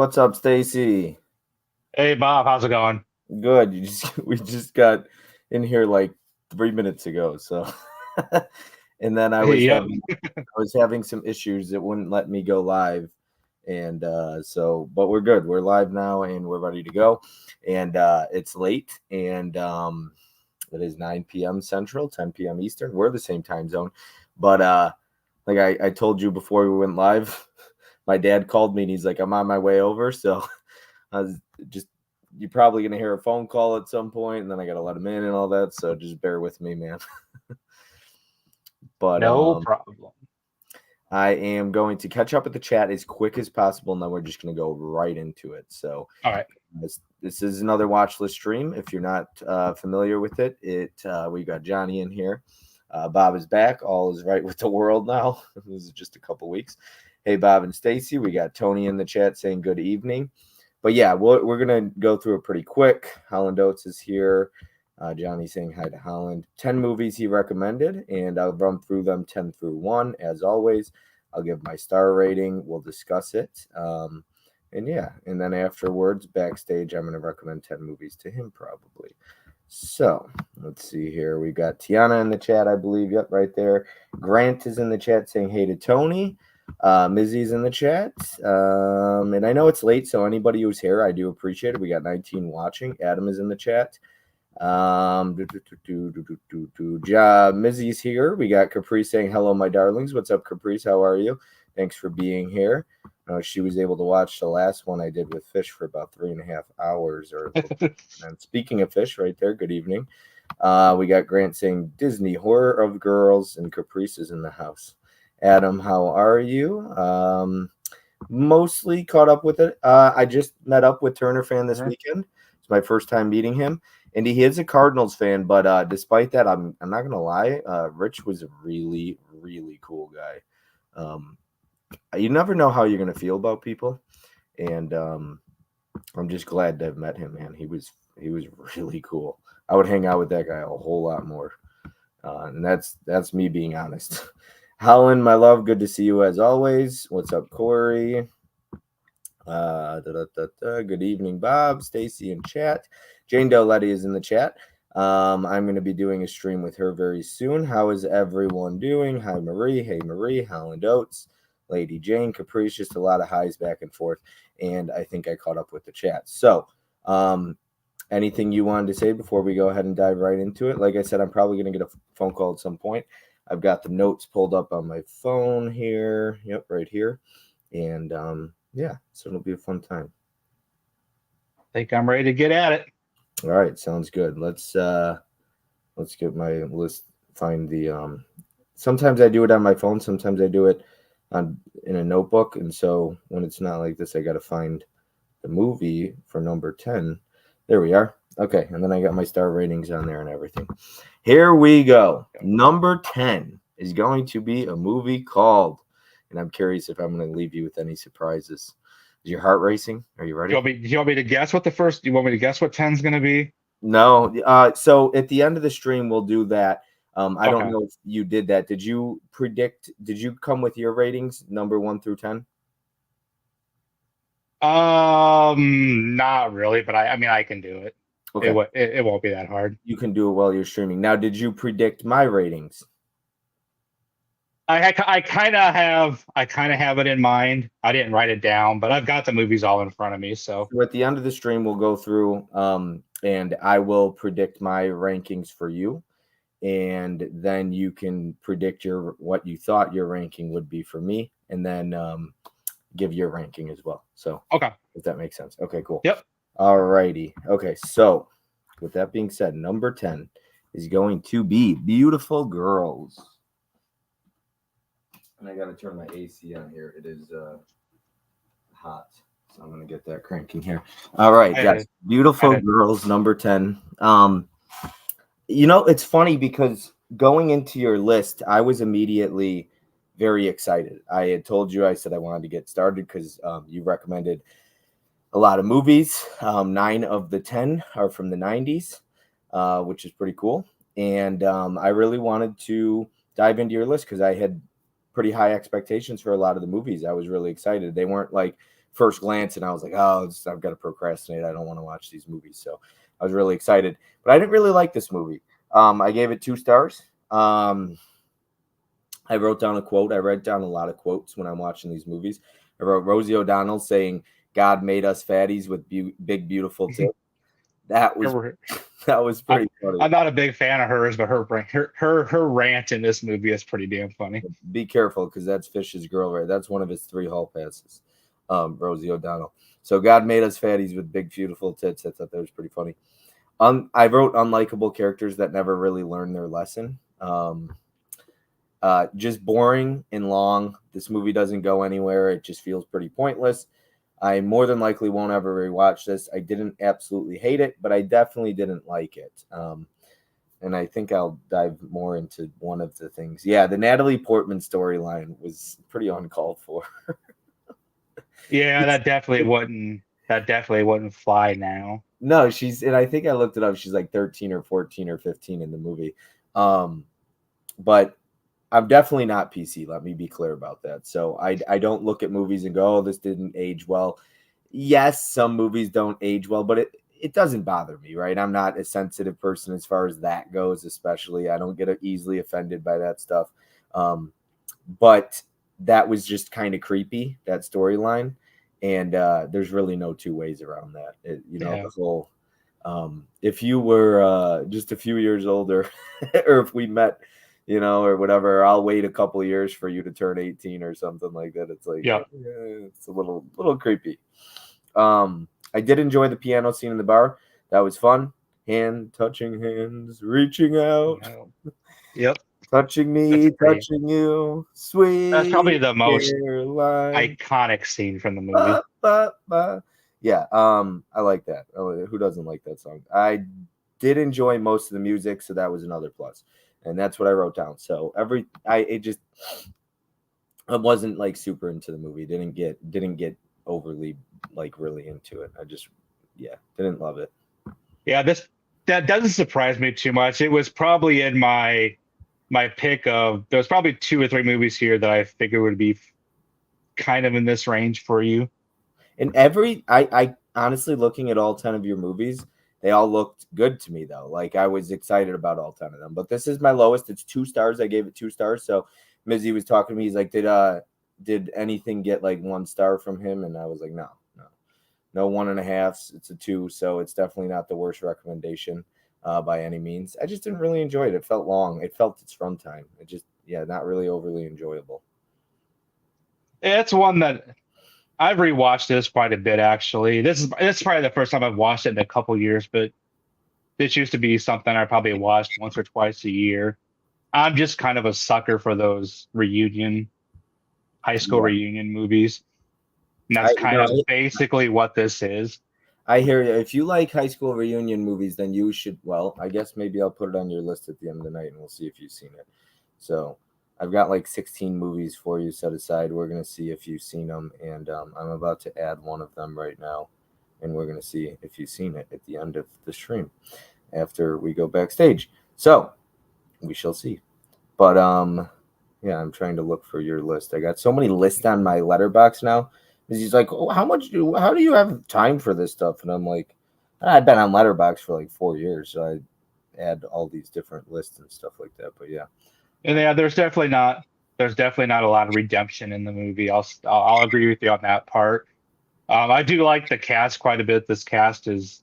What's up, Stacy? Hey Bob, how's it going? Good. We just got in here like 3 minutes ago. So, and then I was Yep. having some issues that wouldn't let me go live, and but we're good. We're live now, and we're ready to go. And it's late, and it is 9 p.m. Central, 10 p.m. Eastern. We're the same time zone, but like I told you before we went live, my dad called me and he's like, "I'm on my way over." So I was just you're probably gonna hear a phone call at some point, and then I gotta let him in and all that. So just bear with me, man. But No problem. I am going to catch up with the chat as quick as possible, and then we're just gonna go right into it. So All right. this is another watch list stream. If you're not familiar with it, we got Johnny in here. Bob is back. All is right with the world now. This is just a couple weeks. Hey, Bob and Stacy. We got Tony in the chat saying good evening. But yeah, we're going to go through it pretty quick. Holland Oates is here. Johnny saying hi to Holland. 10 movies he recommended, and I'll run through them 10 through 1. As always, I'll give my star rating. We'll discuss it. And then afterwards, backstage, I'm going to recommend 10 movies to him probably. So let's see here. We got Tiana in the chat, I believe. Yep, right there. Grant is in the chat saying hey to Tony. Mizzy's in the chat. And I know it's late, so anybody who's here, I do appreciate it. We got 19 watching. Adam is in the chat. Mizzy's here. We got Caprice saying hello, my darlings. What's up, Caprice? How are you? Thanks for being here. She was able to watch the last one I did with Fish for about 3.5 hours. And speaking of Fish, right there. Good evening. We got Grant saying Disney Horror of Girls, and Caprice is in the house. Adam, how are you? Mostly caught up with it. I just met up with Turner fan this weekend. It's my first time meeting him, and he is a Cardinals fan. But despite that, I'm not gonna lie. Rich was a really, really cool guy. You never know how you're gonna feel about people, and I'm just glad to have met him, man. He was really cool. I would hang out with that guy a whole lot more, and that's me being honest. Holland, my love, good to see you as always. What's up, Corey? Good evening, Bob, Stacy in chat. Jane Doletti is in the chat. I'm going to be doing a stream with her very soon. How is everyone doing? Hi, Marie. Hey, Marie. Holland Oates, Lady Jane, Caprice. Just a lot of highs back and forth, and I think I caught up with the chat. So, anything you wanted to say before we go ahead and dive right into it? Like I said, I'm probably going to get a phone call at some point. I've got the notes pulled up on my phone here. Yep, right here. And so it'll be a fun time. I think I'm ready to get at it. All right, sounds good. Let's get my list. Find the sometimes I do it on my phone, sometimes I do it in a notebook, and so when it's not like this, I got to find the movie for number 10. There we are. Okay, and then I got my star ratings on there and everything. Here we go. Number 10 is going to be a movie called, and I'm curious if I'm going to leave you with any surprises. Is your heart racing? Are you ready? Do you want me to guess what do you want me to guess what 10's going to be? No. So at the end of the stream, we'll do that. I don't know if you did that. Did you come with your ratings, number 1 through 10? Not really, but I mean, I can do it. Okay. It won't be that hard. You can do it while you're streaming. Now, did you predict my ratings? I kind of have it in mind. I didn't write it down, but I've got the movies all in front of me. So at the end of the stream, we'll go through and I will predict my rankings for you, and then you can predict what you thought your ranking would be for me, and then give your ranking as well. So okay, if that makes sense. Okay, cool. Yep. All righty. Okay, so with that being said, number 10 is going to be Beautiful Girls. And I got to turn my AC on here. It is hot, so I'm going to get that cranking here. All right, guys. Beautiful Girls, number 10. It's funny because going into your list, I was immediately very excited. I had told you, I said I wanted to get started because you recommended a lot of movies. 9 of the 10 are from the 90s, which is pretty cool. And I really wanted to dive into your list because I had pretty high expectations for a lot of the movies. I was really excited. They weren't like first glance, and I was like, oh, I've got to procrastinate. I don't want to watch these movies. So I was really excited, but I didn't really like this movie. I gave it 2 stars. I wrote down a quote. I write down a lot of quotes when I'm watching these movies. I wrote Rosie O'Donnell saying, "God made us fatties with big, beautiful tits." That was pretty funny. I'm not a big fan of hers, but her rant in this movie is pretty damn funny. Be careful, because that's Fish's girl, right? That's one of his 3 hall passes. Rosie O'Donnell. So God made us fatties with big, beautiful tits. I thought that was pretty funny. I wrote unlikable characters that never really learned their lesson. Just boring and long. This movie doesn't go anywhere. It just feels pretty pointless. I more than likely won't ever rewatch this. I didn't absolutely hate it, but I definitely didn't like it. And I think I'll dive more into one of the things. Yeah, the Natalie Portman storyline was pretty uncalled for. Yeah, that definitely wouldn't fly now. No, and I think I looked it up. She's like 13 or 14 or 15 in the movie. But I'm definitely not PC. Let me be clear about that. So I don't look at movies and go, oh, this didn't age well. Yes, some movies don't age well, but it doesn't bother me, right? I'm not a sensitive person as far as that goes, especially. I don't get easily offended by that stuff. But that was just kind of creepy, that storyline. And there's really no 2 ways around that. The whole, if you were just a few years older, or if we met, or whatever, I'll wait a couple of years for you to turn 18 or something like that. It's like, it's a little creepy. I did enjoy the piano scene in the bar. That was fun. Touching hands, reaching out. Yep. Touching me, touching you, sweet. That's probably the most Caroline. Iconic scene from the movie. Yeah, I like that. Who doesn't like that song? I did enjoy most of the music, so that was another plus. And that's what I wrote down. So I wasn't like super into the movie. Didn't get overly like really into it. I just didn't love it. Yeah, that doesn't surprise me too much. It was probably in my pick of, there's probably 2 or 3 movies here that I figured would be kind of in this range for you. And I honestly, looking at all 10 of your movies, they all looked good to me, though. Like, I was excited about all 10 of them. But this is my lowest. It's 2 stars. I gave it 2 stars. So Mizzy was talking to me. He's like, did anything get like 1 star from him? And I was like, no 1.5. It's a 2. So it's definitely not the worst recommendation by any means. I just didn't really enjoy it. It felt long. It felt its runtime. It just, not really overly enjoyable. It's one that I've rewatched this quite a bit, actually. This is probably the first time I've watched it in a couple years, but this used to be something I probably watched once or twice a year. I'm just kind of a sucker for those high school reunion movies. And that's basically what this is. I hear you. If you like high school reunion movies, then you should, I guess maybe I'll put it on your list at the end of the night and we'll see if you've seen it. So I've got like 16 movies for you set aside. We're going to see if you've seen them. And I'm about to add one of them right now. And we're going to see if you've seen it at the end of the stream after we go backstage. So we shall see. But I'm trying to look for your list. I got so many lists on my letterbox now. He's like, oh, how do you have time for this stuff? And I'm like, I've been on Letterboxd for like 4 years, so I add all these different lists and stuff like that. But yeah, and there's definitely not a lot of redemption in the movie. I'll agree with you on that part. I do like the cast quite a bit. This cast is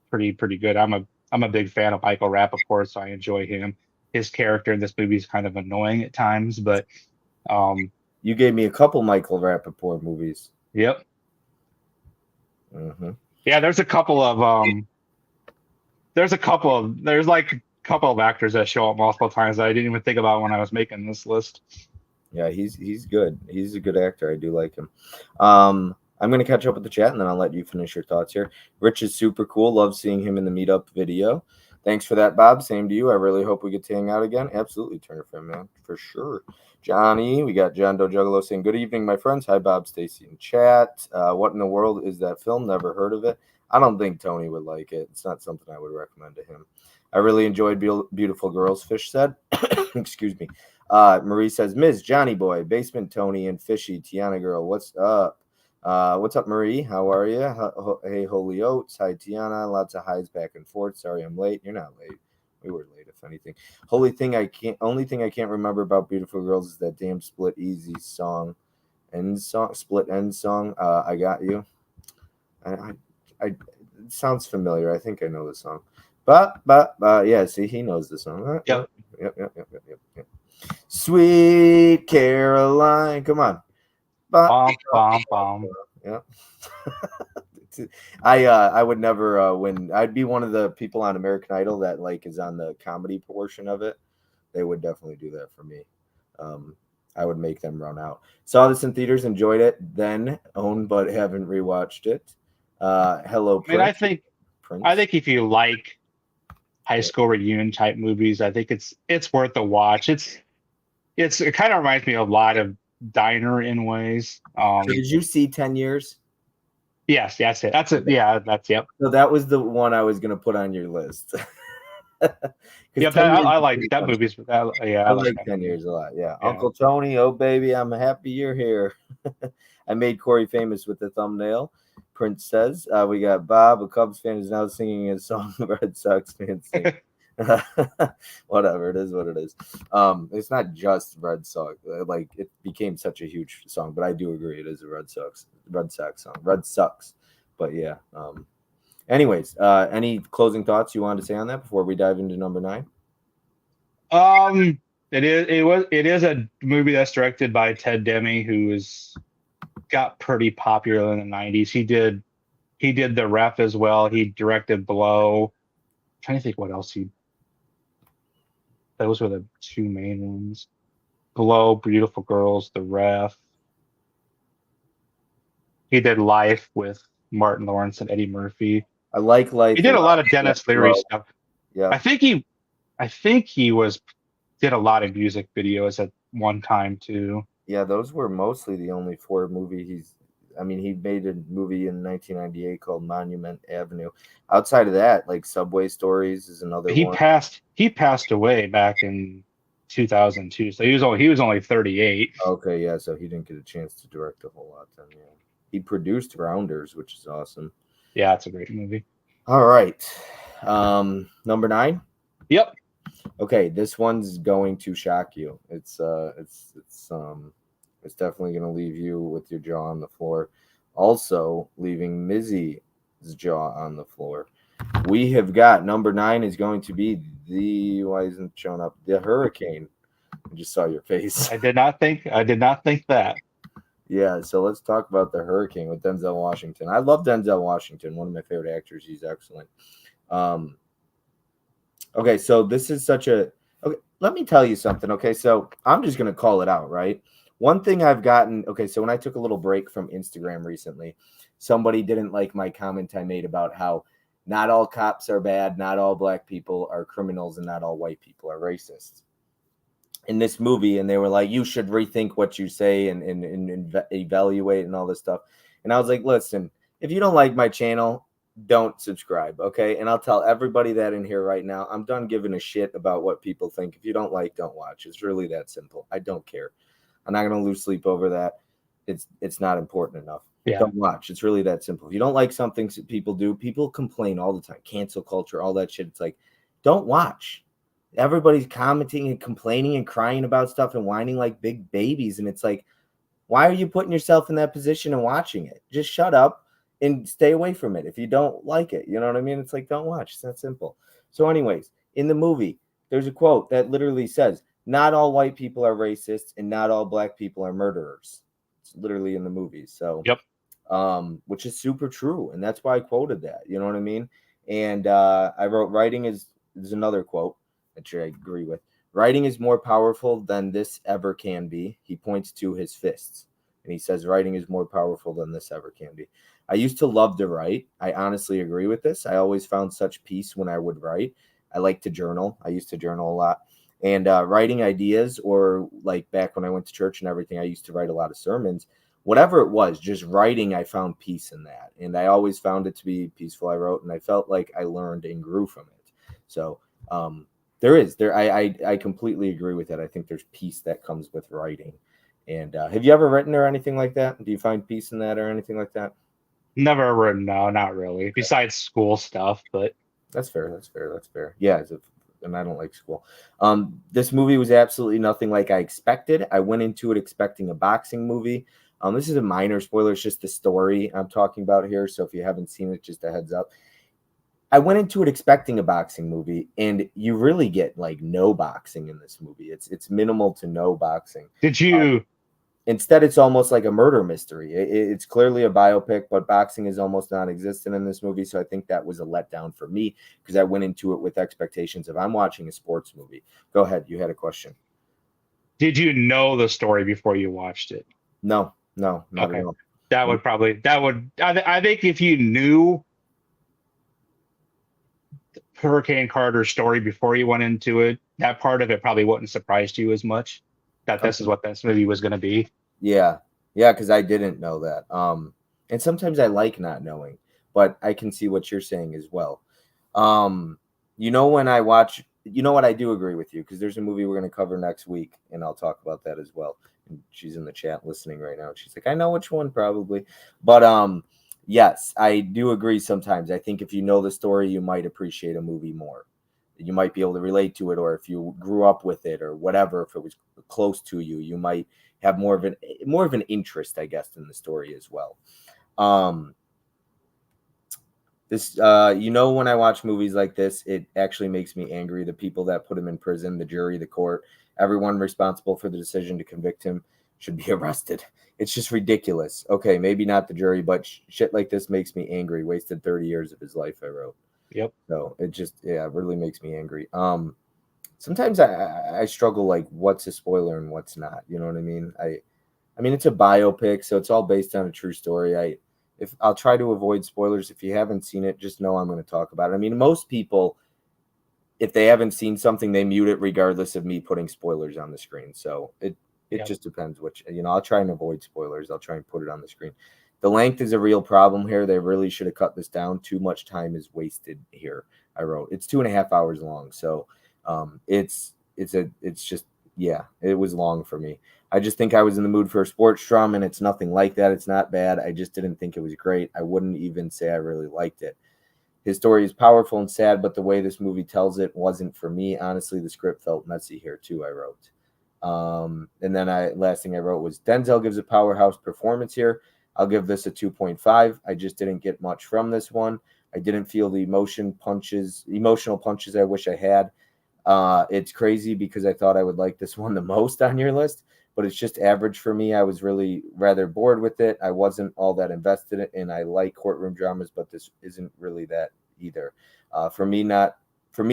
pretty good. I'm a big fan of Michael Rappaport, so I enjoy him. His character in this movie is kind of annoying at times, but you gave me a couple Michael Rappaport movies. Yep. Mm-hmm. Yeah, there's like a couple of actors that show up multiple times that I didn't even think about when I was making this list. Yeah, he's good. He's a good actor. I do like him. I'm going to catch up with the chat, and then I'll let you finish your thoughts here. Rich is super cool. Love seeing him in the meetup video. Thanks for that, Bob. Same to you. I really hope we get to hang out again. Absolutely, Turner fan, man, for sure. Johnny, we got John Doe Juggalo saying, good evening, my friends. Hi, Bob, Stacy, in chat. What in the world is that film? Never heard of it. I don't think Tony would like it. It's not something I would recommend to him. I really enjoyed Beautiful Girls, Fish said. Excuse me. Marie says, Ms. Johnny Boy, Basement Tony, and Fishy, Tiana Girl, what's up? What's up, Marie? How are you? Hey, Holy Oats. Hi, Tiana. Lots of highs back and forth. Sorry, I'm late. You're not late. We were late, if anything. Only thing I can't remember about Beautiful Girls is that damn Split Easy song, split end song. I got you. I it sounds familiar. I think I know the song. But yeah. See, he knows the song. Yep. Yep. Sweet Caroline, come on. Bomb, bomb, bomb. Yeah. I would never win. I'd be one of the people on American Idol that like is on the comedy portion of it. They would definitely do that for me. I would make them run out. Saw this in theaters, enjoyed it, then owned but haven't rewatched it. Hello, I mean, Prince. I think if you like high school reunion type movies, I think it's worth a watch. It kind of reminds me a lot of Diner in ways. So did you see 10 Years? Yes, that's it. That's it. Yeah, that's yep. So that was the one I was gonna put on your list. Yep, I like that movie's. Yeah, I like 10 Years a lot. Yeah. Uncle Tony, oh baby, I'm happy you're here. I made Corey famous with the thumbnail. Prince says, we got Bob, a Cubs fan, is now singing a song Red Sox fans sing. Whatever, it is what it is. It's not just Red Sox. Like it became such a huge song, but I do agree it is a Red Sox song. Red Sox. But yeah. Anyways, any closing thoughts you wanted to say on that before we dive into number 9? It is a movie that's directed by Ted Demme, who got pretty popular in the 90s. He did The Ref as well. He directed Blow. I'm trying to think what else those were the two main ones. Blow, Beautiful Girls, The Ref. He did Life with Martin Lawrence and Eddie Murphy. I like Life. He did a lot of Dennis Leary stuff. Yeah. I think he did a lot of music videos at one time too. Yeah, those were mostly the only 4 movies he made a movie in 1998 called Monument Avenue. Outside of that, like Subway Stories is another one. He passed away back in 2002, so he was only 38. Okay, yeah, so he didn't get a chance to direct a whole lot then. Yeah, he produced Rounders, which is awesome. Yeah, it's a great movie. All right, number 9. Yep. Okay, this one's going to shock you. It's definitely going to leave you with your jaw on the floor. Also, leaving Mizzy's jaw on the floor. We have got number 9 is going to be why isn't it showing up? The Hurricane. I just saw your face. I did not think that. Yeah, so let's talk about The Hurricane with Denzel Washington. I love Denzel Washington, one of my favorite actors. He's excellent. Okay, so this is okay, let me tell you something. Okay, so I'm just going to call it out, right? One thing I've gotten, okay, so when I took a little break from Instagram recently, somebody didn't like my comment I made about how not all cops are bad, not all black people are criminals, and not all white people are racist. In this movie, and they were like, you should rethink what you say and evaluate and all this stuff. And I was like, listen, if you don't like my channel, don't subscribe, okay? And I'll tell everybody that in here right now, I'm done giving a shit about what people think. If you don't like, don't watch. It's really that simple. I don't care. I'm not going to lose sleep over that. It's not important enough. Yeah. Don't watch. It's really that simple. If you don't like something people do, people complain all the time. Cancel culture, all that shit. It's like, don't watch. Everybody's commenting and complaining and crying about stuff and whining like big babies. And it's like, why are you putting yourself in that position and watching it? Just shut up and stay away from it if you don't like it. You know what I mean? It's like, don't watch. It's that simple. So anyways, in the movie, there's a quote that literally says, not all white people are racists and not all black people are murderers. It's literally in the movie. So, yep. Which is super true. And that's why I quoted that. You know what I mean? And I wrote, writing is another quote that I agree with. Writing is more powerful than this ever can be. He points to his fists. And he says, writing is more powerful than this ever can be. I used to love to write. I honestly agree with this. I always found such peace when I would write. I like to journal. I used to journal a lot. And writing ideas, or like back when I went to church and everything, I used to write a lot of sermons. Whatever it was, just writing, I found peace in that. And I always found it to be peaceful. I wrote, and I felt like I learned and grew from it. So I completely agree with that. I think there's peace that comes with writing. And have you ever written or anything like that? Do you find peace in that or anything like that? Never written, no, not really. Besides school stuff, but That's fair. That's fair. That's fair. Yeah, and I don't like school. This movie was absolutely nothing like I expected. I went into it expecting a boxing movie. This is a minor spoiler. It's just the story I'm talking about here. So if you haven't seen it, just a heads up. I went into it expecting a boxing movie, and you really get like no boxing in this movie. It's minimal to no boxing. did Um, you Instead, it's almost like a murder mystery. It's clearly a biopic, but boxing is almost non-existent in this movie. So I think that was a letdown for me because I went into it with expectations of I'm watching a sports movie. Go ahead. You had a question. did you know the story before you watched it? No, no, not at Okay. all. That Nope. would probably that would I think if you knew Hurricane Carter's story before you went into it, that part of it probably wouldn't surprise you as much that this is Okay. what this movie was going to be. Yeah. Yeah, because I didn't know that. And sometimes I like not knowing, but I can see what you're saying as well. Um, when I watch, what I do agree with you because there's a movie we're going to cover next week, and I'll talk about that as well. And she's in the chat listening right now. She's like, I know which one probably, but yes, I do agree. Sometimes I think if you know the story, you might appreciate a movie more. You might be able to relate to it, or if you grew up with it, or whatever. If it was close to you, you might have more of an interest, I guess, in the story as well. Um, this when I watch movies like this, it actually makes me angry. The people that put him in prison, the jury, the court, everyone responsible for the decision to convict him should be arrested. It's just ridiculous. Okay, maybe not the jury, but shit like this makes me angry. Wasted 30 years of his life, I wrote. Yep. So it just, yeah, it really makes me angry. Sometimes I struggle like what's a spoiler and what's not. You know what I mean? I mean it's a biopic, so it's all based on a true story. If I'll try to avoid spoilers. If you haven't seen it, just know I'm going to talk about it. I mean, most people, if they haven't seen something, they mute it regardless of me putting spoilers on the screen. So it Yep. just depends which, I'll try and avoid spoilers. I'll try and put it on the screen. The length is a real problem here. They really should have cut this down. Too much time is wasted here. I wrote it's 2.5 hours long. So it's just, yeah, it was long for me. I just think I was in the mood for a sports drum, and it's nothing like that. It's not bad. I just didn't think it was great. I wouldn't even say I really liked it. His story is powerful and sad, but the way this movie tells it wasn't for me. Honestly, the script felt messy here too, I wrote. And then last thing I wrote was Denzel gives a powerhouse performance here. I'll give this a 2.5. I just didn't get much from this one. I didn't feel the emotional punches I wish I had. It's crazy because I thought I would like this one the most on your list, but it's just average for me. I was really rather bored with it. I wasn't all that invested in it, and I like courtroom dramas, but this isn't really that either.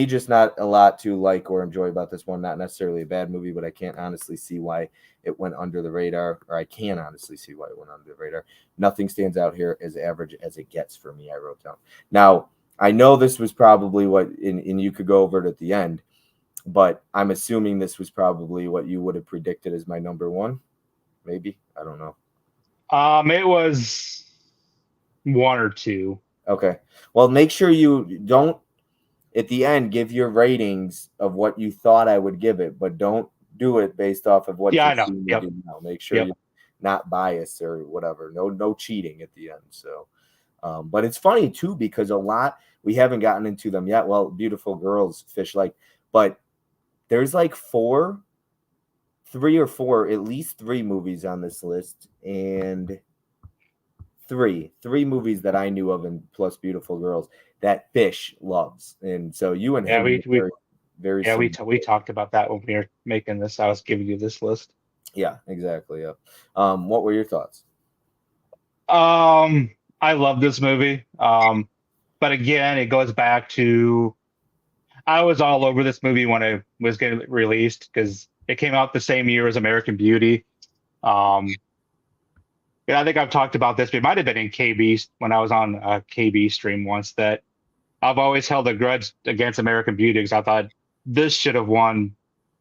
Just not a lot to like or enjoy about this one. Not necessarily a bad movie, but I can't honestly see why it went under the radar, or I can honestly see why it went under the radar. Nothing stands out here as average as it gets for me, I wrote down. Now, I know this was probably and you could go over it at the end, but I'm assuming this was probably what you would have predicted as my number one. Maybe. I don't know. It was one or two. Okay. Well, make sure you don't at the end give your ratings of what you thought I would give it, but don't do it based off of what Yeah, you're I know. seeing me Yep. do now. Make sure Yep. you're not biased or whatever. No cheating at the end. So but it's funny too because a lot we haven't gotten into them yet. Well, beautiful girls, fish like, but there's like at least three movies on this list, and three movies that I knew of, and plus Beautiful Girls that Fish loves, and so you and Yeah, him we are we very, very yeah similar. we talked about that when we were making this. I was giving you this list. Yeah, exactly. Yeah. What were your thoughts? I love this movie. But again, it goes back to I was all over this movie when it was getting released because it came out the same year as American Beauty. Um, and I think I've talked about this, but it might have been in KB when I was on a KB stream once that I've always held a grudge against American Beauty because I thought this should have won.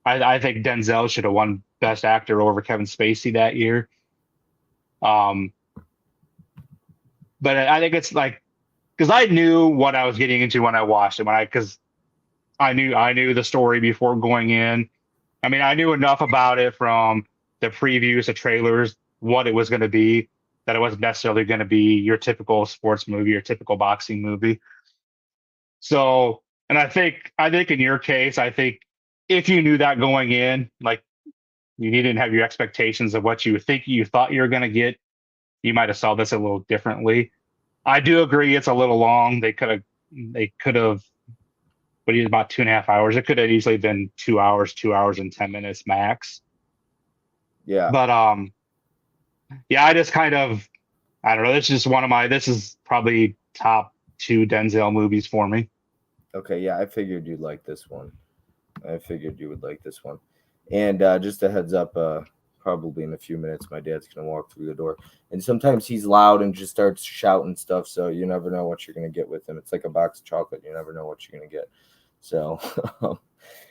I think Denzel should have won Best Actor over Kevin Spacey that year. Um, but I think it's like because I knew what I was getting into when I watched it because I knew the story before going in. I mean, I knew enough about it from the previews, the trailers, what it was going to be, that it wasn't necessarily going to be your typical sports movie or typical boxing movie. So, and I think in your case, I think if you knew that going in, like you didn't have your expectations of what you thought you were going to get, you might have saw this a little differently. I do agree it's a little long. They could have, but it's about 2.5 hours. It could have easily been 2 hours and 10 minutes max. Yeah. But yeah, I just kind of, I don't know. This is probably top 2 Denzel movies for me. Okay. Yeah, I figured you'd like this one. I figured you would like this one. And just a heads up, probably in a few minutes, my dad's going to walk through the door. And sometimes he's loud and just starts shouting stuff. So you never know what you're going to get with him. It's like a box of chocolate. You never know what you're going to get. So,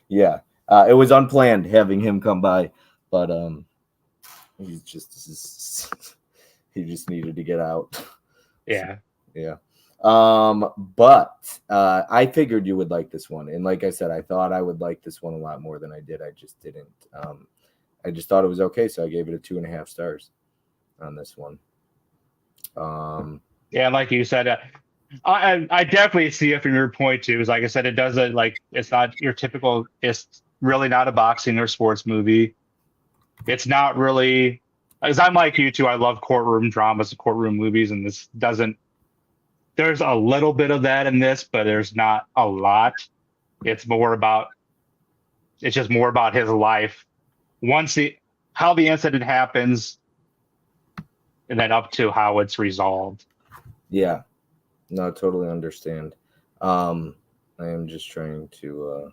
yeah, it was unplanned having him come by. But he just needed to get out. Yeah. So, yeah. But I figured you would like this one. And like I said, I thought I would like this one a lot more than I did. I just didn't. I just thought it was okay. So I gave it a 2.5 stars on this one. Yeah, like you said, I definitely see it from your point too. Is like I said, it doesn't like it's not your typical. It's really not a boxing or sports movie. It's not really. As I'm like you too, I love courtroom dramas and courtroom movies, and this doesn't. There's a little bit of that in this, but there's not a lot. It's just more about his life. How the incident happens, and then up to how it's resolved. Yeah, no, I totally understand. I am just trying to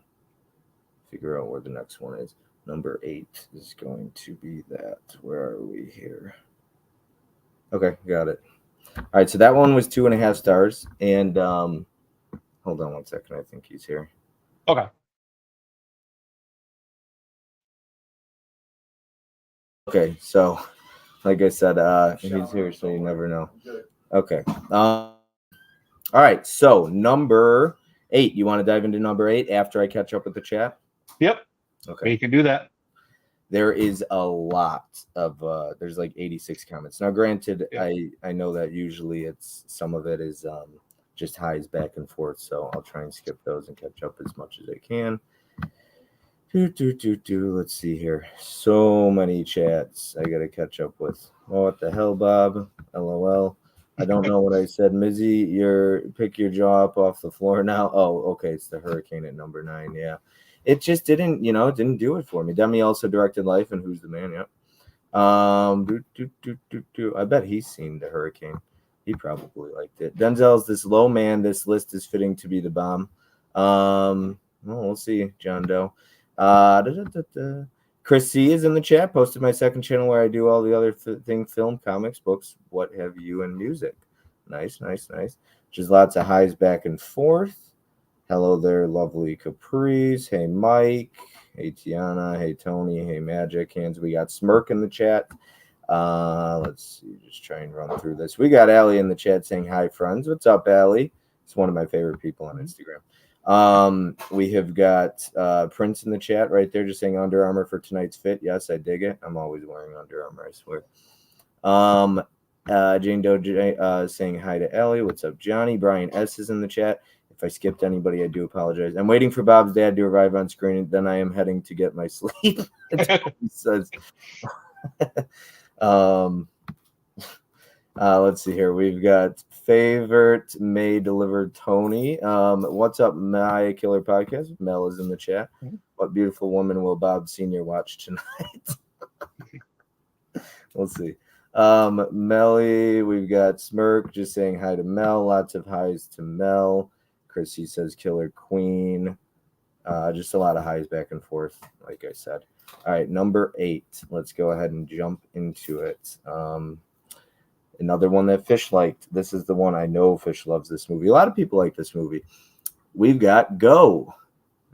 figure out where the next one is. Number 8 is going to be that. Where are we here? Okay, got it. All right, so that one was 2.5 stars. And hold on one second. I think he's here. Okay. Okay, so like I said, he's here, so you never know. Okay. All right, so number 8. You want to dive into number 8 after I catch up with the chat? Yep. Okay. You can do that. There is a lot of there's like 86 comments. Now, granted, Yeah. I know that usually some of it is just highs back and forth, so I'll try and skip those and catch up as much as I can. Let's see here. So many chats I gotta catch up with. Oh, what the hell, Bob? LOL. I don't know what I said. Mizzy, pick your jaw up off the floor now. Oh, okay. It's the hurricane at number 9. Yeah. It just didn't do it for me. Demi also directed Life and Who's the Man? Yep. I bet he's seen the hurricane. He probably liked it. Denzel's this low man. This list is fitting to be the bomb. Well, we'll see, John Doe. Chris C is in the chat. Posted my second channel where I do all the other film, comics, books, what have you, and music. Nice. Just lots of highs back and forth. Hello there, lovely Caprice. Hey, Mike. Hey, Tiana. Hey, Tony. Hey, Magic Hands. We got Smirk in the chat. Let's see. Just try and run through this. We got Allie in the chat saying hi, friends. What's up, Allie? It's one of my favorite people on Instagram. We have got Prince in the chat right there just saying Under Armour for tonight's fit. Yes, I dig it. I'm always wearing Under Armour, I swear. Jane Doe saying hi to Ellie. What's up, Johnny? Brian S is in the chat. If I skipped anybody, I do apologize. I'm waiting for Bob's dad to arrive on screen, and then I am heading to get my sleep. He says. Let's see here. We've got favorite May delivered Tony. What's up, Maya Killer Podcast? Mel is in the chat. What beautiful woman will Bob Senior watch tonight? We'll see. Melly, we've got Smirk just saying hi to Mel. Lots of highs to Mel. Chrissy says Killer Queen. Just a lot of highs back and forth, like I said. All right, number 8. Let's go ahead and jump into it. Another one that Fish liked. This is the one I know Fish loves this movie. A lot of people like this movie. We've got Go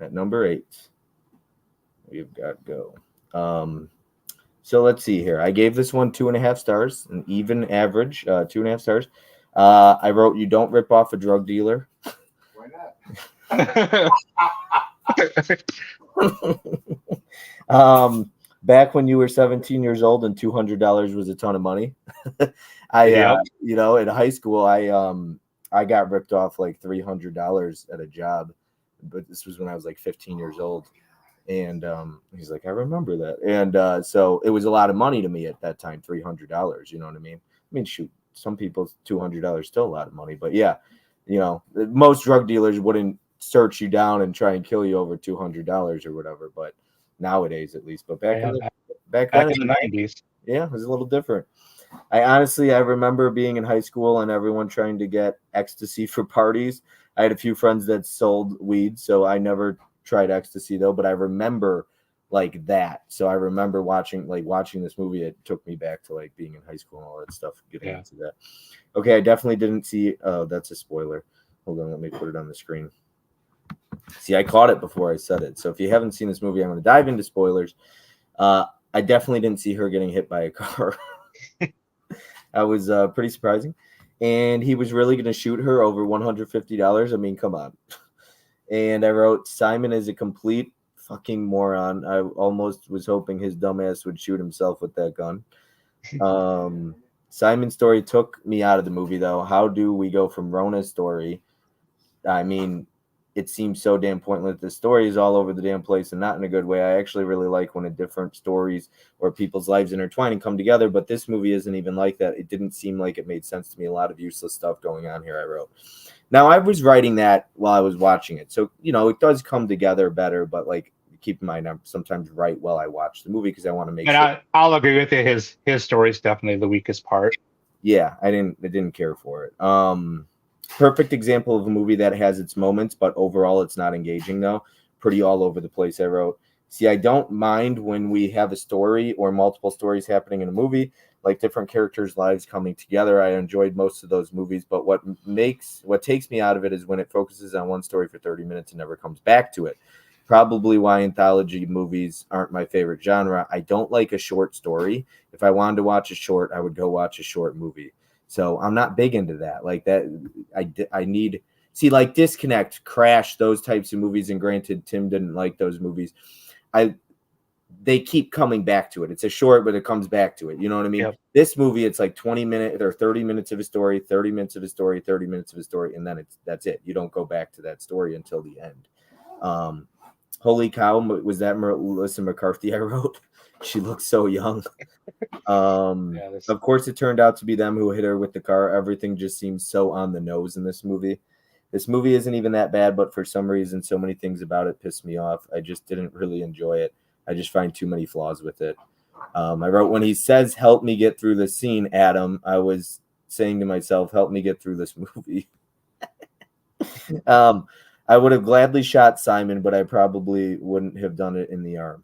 at number 8. We've got Go. So let's see here. I gave this one 2.5 stars, an even average, 2.5 stars. I wrote, you don't rip off a drug dealer. Why not? back when you were 17 years old and $200 was a ton of money. Yep. In high school, I got ripped off like $300 at a job, but this was when I was like 15 years old. And he's like, I remember that. And so it was a lot of money to me at that time, $300. You know what I mean? I mean, shoot, some people, $200 still a lot of money. But yeah, most drug dealers wouldn't search you down and try and kill you over $200 or whatever. But nowadays, at least. But back Back then, in the 90s. yeah, it was a little different. I remember being in high school and everyone trying to get ecstasy for parties. I had a few friends that sold weed, so I never tried ecstasy though, but I remember like that. So I remember watching this movie. It took me back to like being in high school and all that stuff, getting into that. Okay, I definitely didn't see. Oh, that's a spoiler. Hold on, let me put it on the screen. See, I caught it before I said it. So if you haven't seen this movie, I'm going to dive into spoilers. I definitely didn't see her getting hit by a car. That was pretty surprising. And he was really going to shoot her over $150. I mean, come on. And I wrote, Simon is a complete fucking moron. I almost was hoping his dumbass would shoot himself with that gun. Simon's story took me out of the movie, though. How do we go from Rona's story? I mean, it seems so damn pointless. The story is all over the damn place and not in a good way. I actually really like when different stories or people's lives intertwine and come together, but this movie isn't even like that. It didn't seem like it made sense to me. A lot of useless stuff going on here, I wrote. Now, I was writing that while I was watching it. So, it does come together better, but like, keep in mind, I'm sometimes right while I watch the movie because I want to make sure. I'll agree with you. His story is definitely the weakest part. Yeah, I didn't care for it. Perfect example of a movie that has its moments, but overall it's not engaging though. Pretty all over the place, I wrote. See, I don't mind when we have a story or multiple stories happening in a movie, like different characters' lives coming together. I enjoyed most of those movies, but what takes me out of it is when it focuses on one story for 30 minutes and never comes back to it. Probably why anthology movies aren't my favorite genre. I don't like a short story. If I wanted to watch a short, I would go watch a short movie. So I'm not big into that. Like that, I need like Disconnect, Crash, those types of movies. And granted, Tim didn't like those movies. They keep coming back to it. It's a short, but it comes back to it. You know what I mean? Yep. This movie, it's like 20 minutes or 30 minutes of a story, 30 minutes of a story, 30 minutes of a story, and then that's it. You don't go back to that story until the end. Holy cow, was that Melissa McCarthy I wrote? She looks so young. Of course, it turned out to be them who hit her with the car. Everything just seems so on the nose in this movie. This movie isn't even that bad, but for some reason, so many things about it pissed me off. I just didn't really enjoy it. I just find too many flaws with it. I wrote, when he says, help me get through this scene, Adam, I was saying to myself, help me get through this movie. I would have gladly shot Simon, but I probably wouldn't have done it in the arm.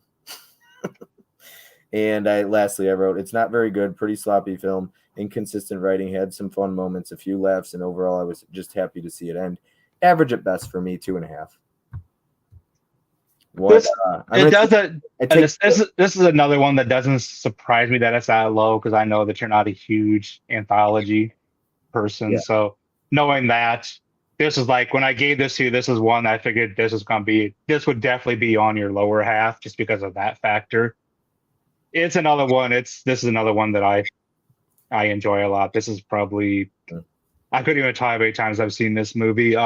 And lastly, I wrote, it's not very good, pretty sloppy film, inconsistent writing, had some fun moments, a few laughs, and overall I was just happy to see it end. Average at best for me, 2.5. This is another one that doesn't surprise me that it's that low because I know that you're not a huge anthology person. Yeah. So knowing that, this is like when I gave this to you, this is one I figured this would definitely be on your lower half just because of that factor. It's another one. This is another one that I enjoy a lot. This is probably, I couldn't even tell how many times I've seen this movie.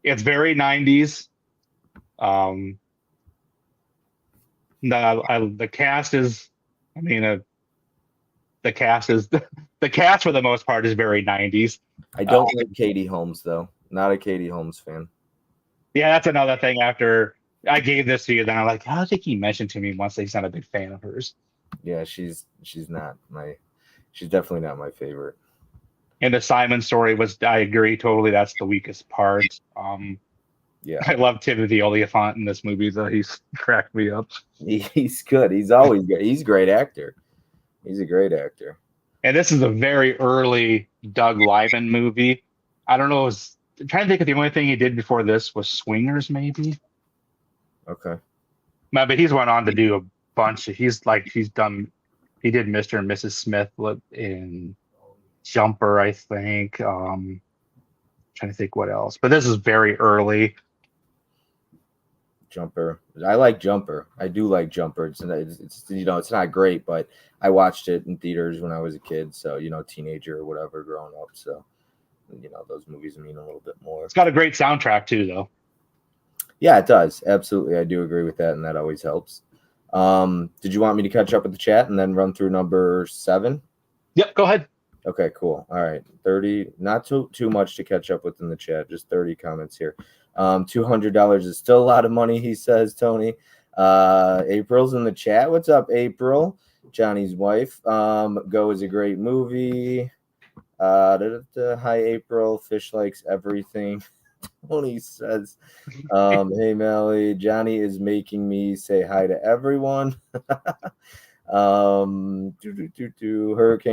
It's very 90s. The cast is, the cast for the most part is very 90s. I don't like Katie Holmes though. Not a Katie Holmes fan. Yeah, that's another thing. After I gave this to you, then I'm like, I think he mentioned to me once that he's not a big fan of hers. Yeah, she's definitely not my favorite. And the Simon story I agree totally. That's the weakest part. Yeah, I love Timothy Olyphant in this movie, though. He's cracked me up. He's good. He's always good. He's a great actor. He's a great actor. And this is a very early Doug Liman movie. I don't know. I'm trying to think of the only thing he did before this was Swingers, maybe. Okay. But he's went on to do a bunch. He did Mr. and Mrs. Smith in Jumper, I think. Trying to think what else. But this is very early. Jumper. I like Jumper. I do like Jumper. It's it's not great, but I watched it in theaters when I was a kid. So teenager or whatever, growing up. So those movies mean a little bit more. It's got a great soundtrack too, though. Yeah, it does. Absolutely, I do agree with that, and that always helps. Did you want me to catch up with the chat and then run through number 7? Yep, go ahead. Okay, cool. All right, 30. Not too much to catch up with in the chat. Just 30 comments here. $200 is still a lot of money, he says. Tony. April's in the chat. What's up, April? Johnny's wife. Go is a great movie. Hi, April. Fish likes everything. Tony says, hey, Melly. Johnny is making me say hi to everyone. Hurricane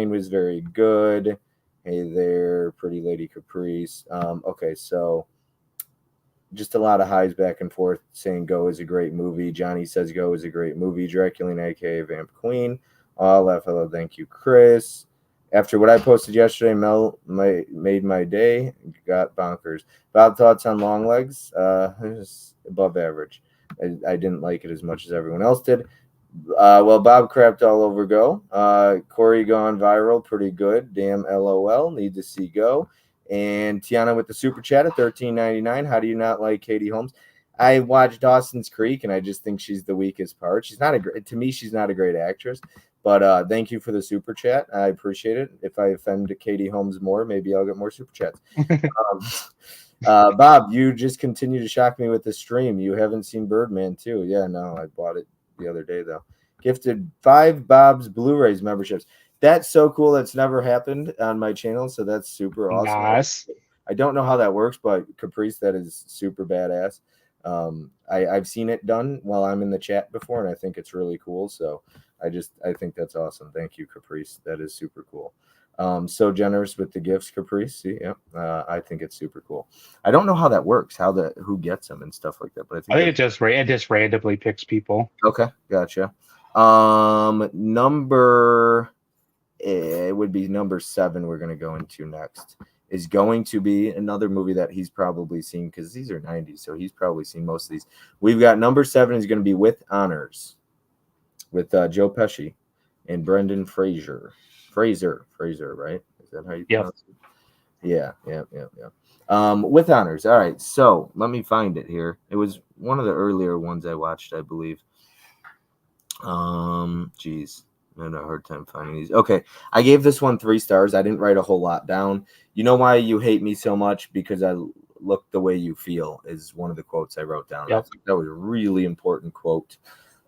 was very good. Hey there, pretty lady Caprice. Okay, so just a lot of highs back and forth saying Go is a great movie. Johnny says Go is a great movie. Draculina, aka Vamp Queen. Hello, thank you, Chris. After what I posted yesterday, Mel made my day. Got bonkers. Bob, thoughts on Long Legs? It was above average. I didn't like it as much as everyone else did. Well, Bob crapped all over Go. Corey gone viral, pretty good. Damn, LOL. Need to see Go. And Tiana with the super chat at $13.99. How do you not like Katie Holmes? I watched Dawson's Creek, and I just think she's the weakest part. She's not she's not a great actress. But thank you for the super chat. I appreciate it. If I offend Katie Holmes more, maybe I'll get more super chats. Bob, you just continue to shock me with the stream. You haven't seen Birdman too. Yeah, no, I bought it the other day though. Gifted 5 Bob's Blu-rays memberships. That's so cool. That's never happened on my channel, so that's super awesome. Nice. I don't know how that works, but Caprice, that is super badass. I've seen it done while I'm in the chat before, and I think it's really cool. So I think that's awesome. Thank you, Caprice. That is super cool. So generous with the gifts, Caprice. See, yeah, I think it's super cool. I don't know how that works, who gets them and stuff like that, but I think it just randomly picks people. Okay, gotcha. It would be number 7. We're gonna go into next. Is going to be another movie that he's probably seen because these are 90s, so he's probably seen most of these. We've got number 7 is going to be With Honors, with Joe Pesci and Brendan Fraser, right? Is that how you pronounce it? Yeah. With Honors. All right, so let me find it here. It was one of the earlier ones I watched, I believe. Geez. I had a hard time finding these. Okay, I gave this one 3 stars. I didn't write a whole lot down. You know why you hate me so much? Because I look the way you feel is one of the quotes I wrote down. Yep. I think that was a really important quote.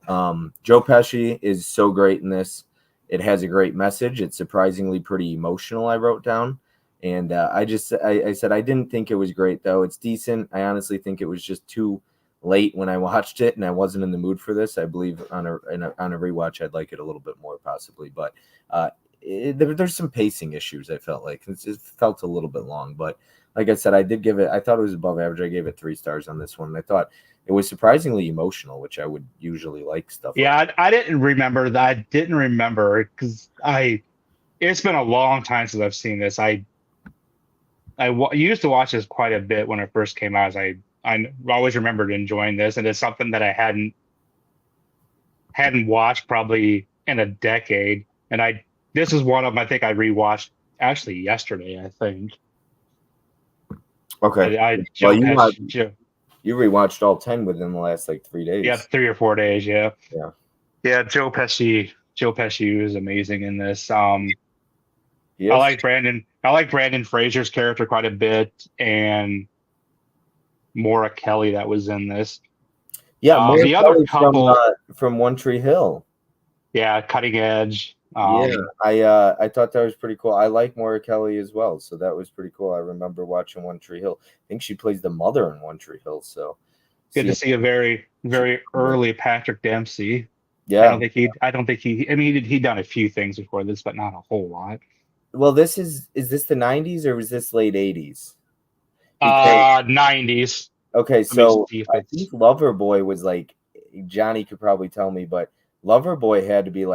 Joe Pesci is so great in this. It has a great message. It's surprisingly pretty emotional, I wrote down. And I said I didn't think it was great, though. It's decent. I honestly think it was just too late when I watched it, and I wasn't in the mood for this. I believe on a rewatch, I'd like it a little bit more possibly, but there's some pacing issues. I felt like it felt a little bit long, but like I said, I thought it was above average. I gave it 3 stars on this one. And I thought it was surprisingly emotional, which I would usually like stuff. Yeah, like I didn't remember that. I didn't remember because it's been a long time since I've seen this. I used to watch this quite a bit when it first came out. I always remembered enjoying this, and it's something that I hadn't watched probably in a decade. And this is one of them I think I rewatched actually yesterday, I think. Okay. You rewatched all 10 within the last 3 days. Yeah, 3 or 4 days. Yeah. Yeah. Yeah. Joe Pesci was amazing in this. I like Brandon Fraser's character quite a bit, and Maura Kelly that was in this. Yeah, the other couple from One Tree Hill. Yeah, Cutting Edge. I thought that was pretty cool. I like Maura Kelly as well, so that was pretty cool. I remember watching One Tree Hill. I think she plays the mother in One Tree Hill. So good to see a very, very early Patrick Dempsey. Yeah, I don't think he. I mean, he'd done a few things before this, but not a whole lot. Well, is this the 90s or was this late 80s? 90s. Okay, so I think Loverboy was Johnny could probably tell me, but Loverboy had to be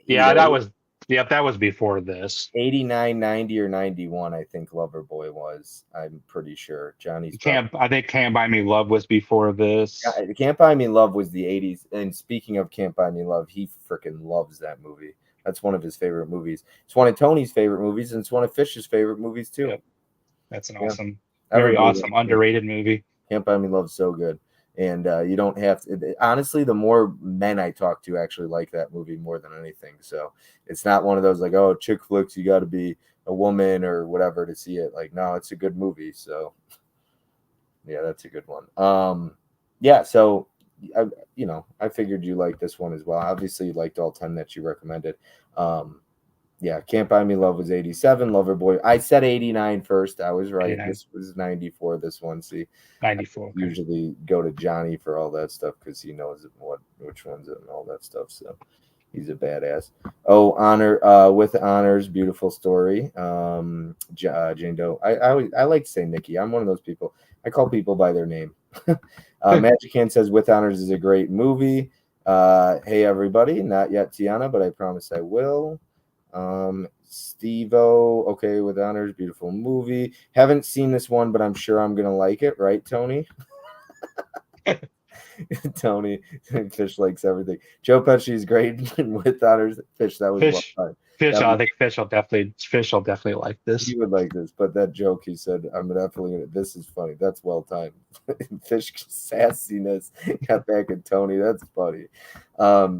yeah, that was Yep, that was before this. 89, 90, or 91, I think Loverboy was. I'm pretty sure. Johnny's probably. I think Can't Buy Me Love was before this. Can't Buy Me Love was the 80s. And speaking of Can't Buy Me Love, he freaking loves that movie. That's one of his favorite movies. It's one of Tony's favorite movies, and it's one of Fish's favorite movies, too. Yep. That's an Yeah. awesome, very awesome, underrated movie. Can't Buy Me Love's so good. And you don't have to. Honestly, the more men I talk to actually like that movie more than anything. So it's not one of those like, oh, chick flicks, you got to be a woman or whatever to see it. Like, no, it's a good movie. So yeah, that's a good one. Yeah. So I figured you liked this one as well. Obviously, you liked all 10 that you recommended. Yeah, Can't Buy Me Love was 87. Loverboy, I said 89 first. I was right. 89. This was 94. This one, see, 94. Okay. Usually go to Johnny for all that stuff because he knows which one's it and all that stuff. So he's a badass. Oh, with honors, beautiful story. Jane Doe. I like to say Nikki. I'm one of those people. I call people by their name. Magic Hand says With Honors is a great movie. Hey everybody, not yet Tiana, but I promise I will. Steve-O, okay, With Honors, beautiful movie. Haven't seen this one, but I'm sure I'm gonna like it, right, Tony? Tony, Fish likes everything. Joe Pesci is great With Honors. Fish, that was Fish. well done. I think Fish will definitely like this. He would like this, but that joke he said, I'm definitely gonna. This is funny. That's well timed. Fish sassiness got back at Tony. That's funny.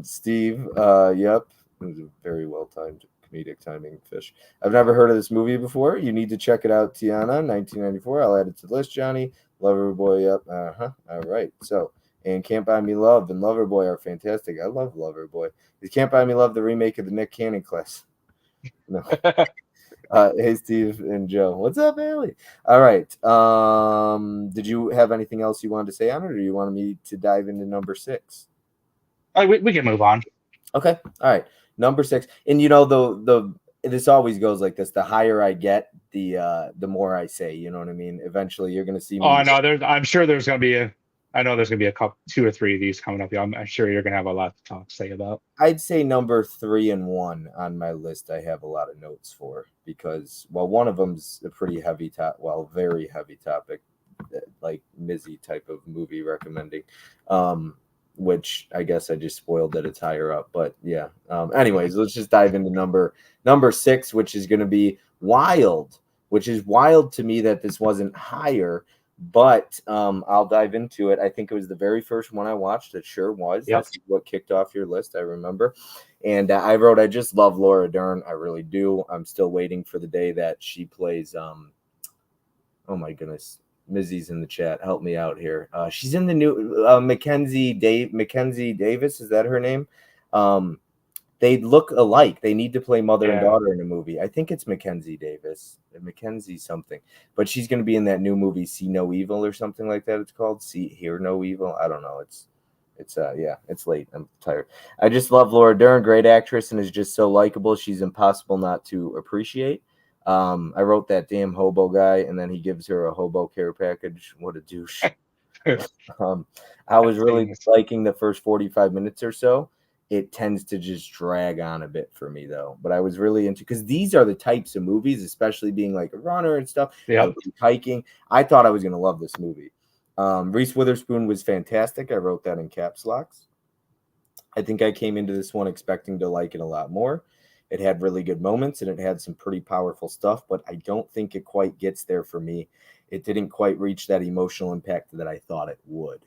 Steve, yep, it was a very well timed comedic timing. Fish. I've never heard of this movie before. You need to check it out, Tiana. 1994. I'll add it to the list, Johnny. Loverboy, yep. All right. So, and Can't Buy Me Love and Loverboy are fantastic. I love Loverboy. Is Can't Buy Me Love the remake of the Nick Cannon class? No. Hey, Steve and Joe. What's up, Allie? All right. Did you have anything else you wanted to say on it, or do you want me to dive into number 6? We can move on. Okay. All right. Number 6. And the this always goes like this. The higher I get, the more I say. You know what I mean? Eventually, you're going to see me. Oh no, I'm sure there's going to be I know there's going to be a couple, 2 or 3 of these coming up. I'm sure you're going to have a lot to say about. I'd say number 3 and 1 on my list. I have a lot of notes for because one of them's a pretty heavy very heavy topic, like Mizzy type of movie recommending, which I guess I just spoiled that it's higher up. But yeah. Anyways, let's just dive into number 6, which is going to be Wild, which is wild to me that this wasn't higher. But I'll dive into it. I think it was the very first one I watched. It sure was. Yep. That's what kicked off your list, I remember. And I wrote, I just love Laura Dern. I really do. I'm still waiting for the day that she plays. Oh, my goodness. Mizzy's in the chat. Help me out here. She's in the new Mackenzie Davis. Is that her name? They look alike. They need to play mother and daughter in a movie. I think it's Mackenzie Davis, Mackenzie something, but she's going to be in that new movie, See No Evil or something like that. It's called Hear No Evil. I don't know. It's late. I'm tired. I just love Laura Dern, great actress, and is just so likable. She's impossible not to appreciate. I wrote that damn hobo guy, and then he gives her a hobo care package. What a douche. I was really liking the first 45 minutes or so. It tends to just drag on a bit for me, though. But I was really into, because these are the types of movies, especially being like a runner and stuff. Yeah. Hiking. I thought I was going to love this movie. Reese Witherspoon was fantastic. I wrote that in caps locks. I think I came into this one expecting to like it a lot more. It had really good moments, and it had some pretty powerful stuff, but I don't think it quite gets there for me. It didn't quite reach that emotional impact that I thought it would.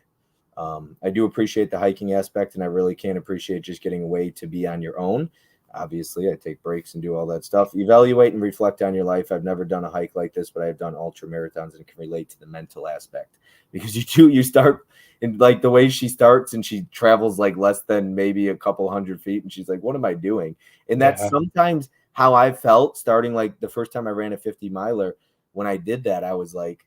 I do appreciate the hiking aspect, and I really can't appreciate just getting away to be on your own. Obviously, I take breaks and do all that stuff. Evaluate and reflect on your life. I've never done a hike like this, but I've done ultra marathons and can relate to the mental aspect, because you start in like the way she starts, and she travels like less than maybe a couple 100 feet, and she's like, what am I doing? And that's sometimes how I felt starting, like the first time I ran a 50 miler. When I did that, I was like,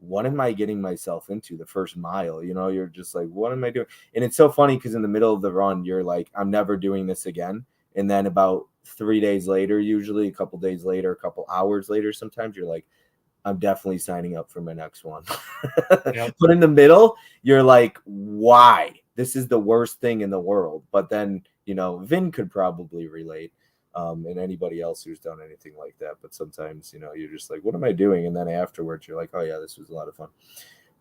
what am I getting myself into the first mile? You're just like, what am I doing? And it's so funny because in the middle of the run, you're like, I'm never doing this again. And then about 3 days later, usually a couple days later, a couple hours later, sometimes you're like, I'm definitely signing up for my next one. Yep. But in the middle, you're like, why? This is the worst thing in the world. But then, Vin could probably relate. And anybody else who's done anything like that. But sometimes, you're just like, what am I doing? And then afterwards, you're like, oh, yeah, this was a lot of fun.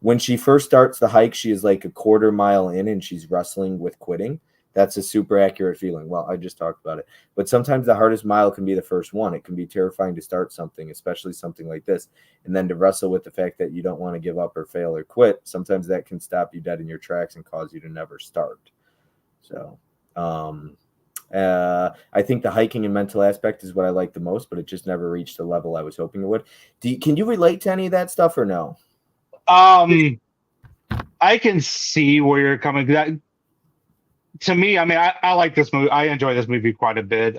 When she first starts the hike, she is like a quarter mile in and she's wrestling with quitting. That's a super accurate feeling. Well, I just talked about it. But sometimes the hardest mile can be the first one. It can be terrifying to start something, especially something like this. And then to wrestle with the fact that you don't want to give up or fail or quit, sometimes that can stop you dead in your tracks and cause you to never start. So, I think the hiking and mental aspect is what I like the most, but it just never reached the level I was hoping it would. Can you relate to any of that stuff or no? I can see where you're coming. To me, I mean, I like this movie. I enjoy this movie quite a bit.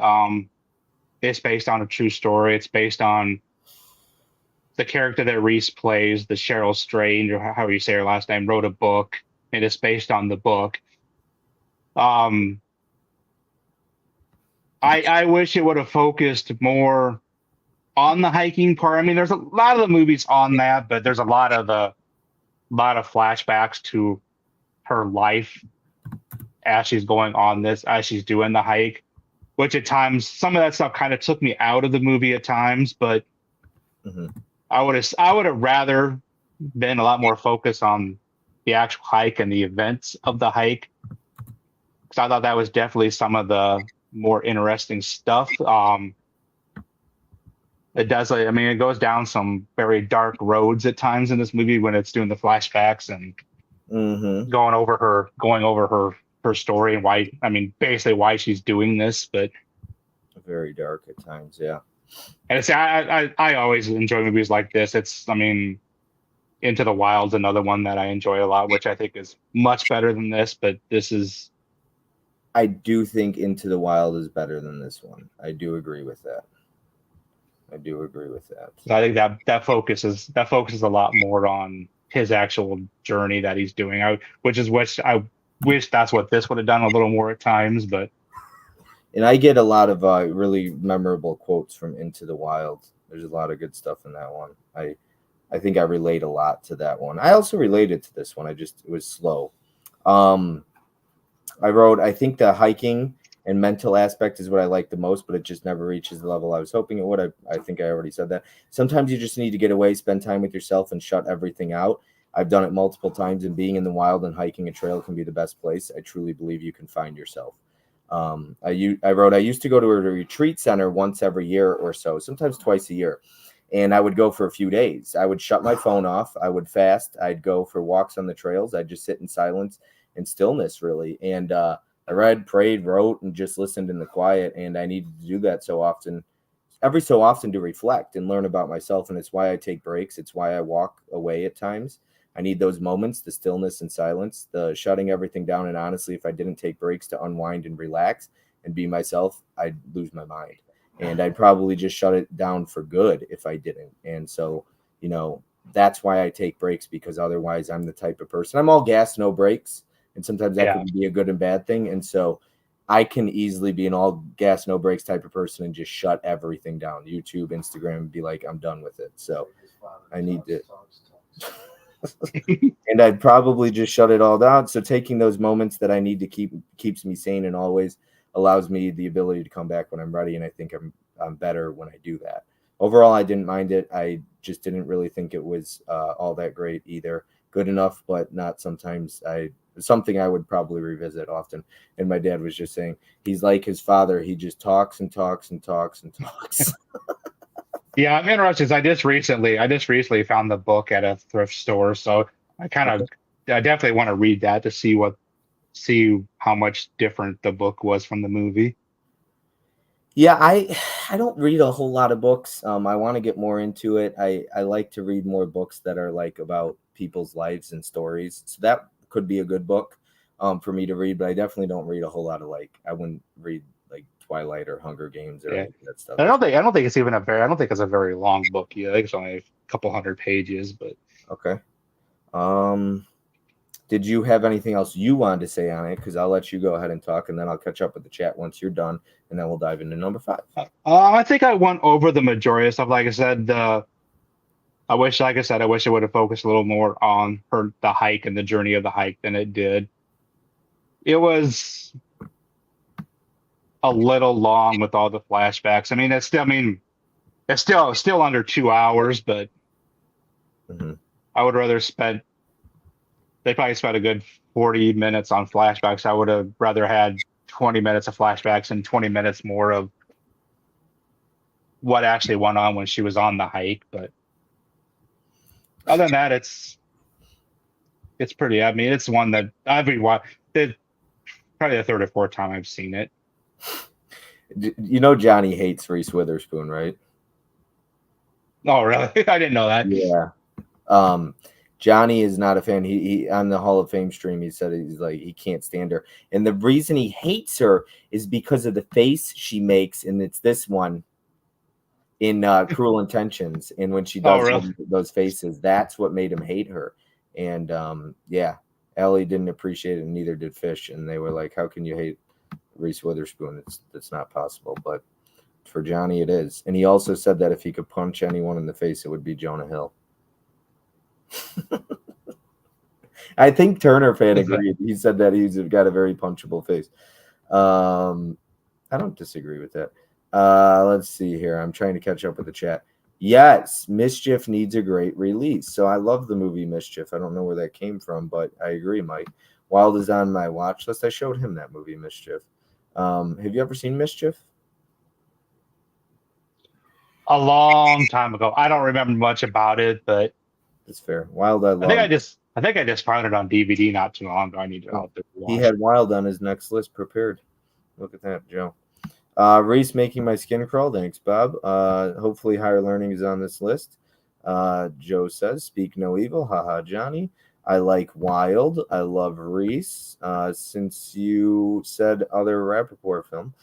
It's based on a true story. It's based on the character that Reese plays, the Cheryl Strange, or how you say her last name, wrote a book, and it's based on the book. I wish it would have focused more on the hiking part. I mean, there's a lot of the movies on that, but there's a lot of flashbacks to her life as she's going on this, as she's doing the hike, which at times some of that stuff kind of took me out of the movie at times, but I would have rather been a lot more focused on the actual hike and the events of the hike, because I thought that was definitely some of the more interesting stuff. It does, I mean, it goes down some very dark roads at times in this movie when it's doing the flashbacks and going over her story and why, I mean, basically why she's doing this, but very dark at times. Yeah. And it's, I always enjoy movies like this. It's, I mean, Into the Wild's another one that I enjoy a lot, which I think is much better than this, but this is, I do think Into the Wild is better than this one. I do agree with that. I think that focuses a lot more on his actual journey that he's doing. I wish that's what this would have done a little more at times, but. And I get a lot of really memorable quotes from Into the Wild. There's a lot of good stuff in that one. I think I relate a lot to that one. I also related to this one. It was slow. I wrote, I think the hiking and mental aspect is what I like the most, but it just never reaches the level I was hoping it would. I think I already said that. Sometimes you just need to get away, spend time with yourself, and shut everything out. I've done it multiple times, and being in the wild and hiking a trail can be the best place. I truly believe you can find yourself. I wrote, I used to go to a retreat center once every year or so, sometimes twice a year. And I would go for a few days. I would shut my phone off. I would fast. I'd go for walks on the trails. I'd just sit in silence and stillness, really. And I read, prayed, wrote, and just listened in the quiet. And I needed to do that every so often to reflect and learn about myself. And it's why I take breaks. It's why I walk away at times. I need those moments, the stillness and silence, the shutting everything down. And honestly, if I didn't take breaks to unwind and relax and be myself, I'd lose my mind. And I'd probably just shut it down for good if I didn't. And so, that's why I take breaks, because otherwise I'm the type of person, I'm all gas, no breaks. And sometimes that can be a good and bad thing. And so I can easily be an all gas, no breaks type of person and just shut everything down. YouTube, Instagram, and be like, I'm done with it. So I need to. And I'd probably just shut it all down. So taking those moments that I need to keeps me sane and always allows me the ability to come back when I'm ready. And I think I'm better when I do that. Overall, I didn't mind it. I just didn't really think it was all that great either. Good enough, but not sometimes. Something I would probably revisit often. And my dad was just saying, he's like his father. He just talks and talks and talks and talks. Yeah, I'm interested. I just recently found the book at a thrift store, so I definitely want to read that to see how much different the book was from the movie. Yeah, I don't read a whole lot of books. I want to get more into it. I like to read more books that are like about people's lives and stories. So that could be a good book for me to read, but I definitely don't read a whole lot of I wouldn't read like Twilight or Hunger Games or any of that stuff. I don't think it's a very long book. Yeah, I think it's only a couple hundred pages, but okay. Did you have anything else you wanted to say on it? Because I'll let you go ahead and talk, and then I'll catch up with the chat once you're done, and then we'll dive into number 5. I think I went over the majority of stuff. Like I said, I wish it would have focused a little more on the hike and the journey of the hike than it did. It was a little long with all the flashbacks. I mean, it's still under 2 hours, but Mm-hmm. I would rather spend. They probably spent a good 40 minutes on flashbacks. I would have rather had 20 minutes of flashbacks and 20 minutes more of what actually went on when she was on the hike. But other than that, it's pretty. I mean, it's one that I've rewatched. It's probably the third or fourth time I've seen it. You know Johnny hates Reese Witherspoon, right? Oh, really? I didn't know that. Yeah. Johnny is not a fan. He on the Hall of Fame stream, he said he's like he can't stand her, and the reason he hates her is because of the face she makes, and it's this one in Cruel Intentions, and when she Oh, does really? those faces, that's what made him hate her. And yeah, Ellie didn't appreciate it, and neither did Fish, and they were like, "How can you hate Reese Witherspoon? It's not possible." But for Johnny, it is, and he also said that if he could punch anyone in the face, it would be Jonah Hill. I think Turner fan agreed. He said that he's got a very punchable face. I don't disagree with that. Let's see here. I'm trying to catch up with the chat. Yes, Mischief needs a great release. So I love the movie Mischief. I don't know where that came from, but I agree, Mike. Wild is on my watch list. I showed him that movie Mischief. Have you ever seen Mischief? A long time ago. I don't remember much about it, but That's fair. Wild, I love. I think I just found it on DVD not too long ago. I need to out there He watch. had Wild on his next list prepared. Look at that, Joe. Reese making my skin crawl. Thanks, Bob. Hopefully, Higher Learning is on this list. Joe says, "Speak no evil." Haha, Johnny. I like Wild. I love Reese. Since you said other Rappaport film,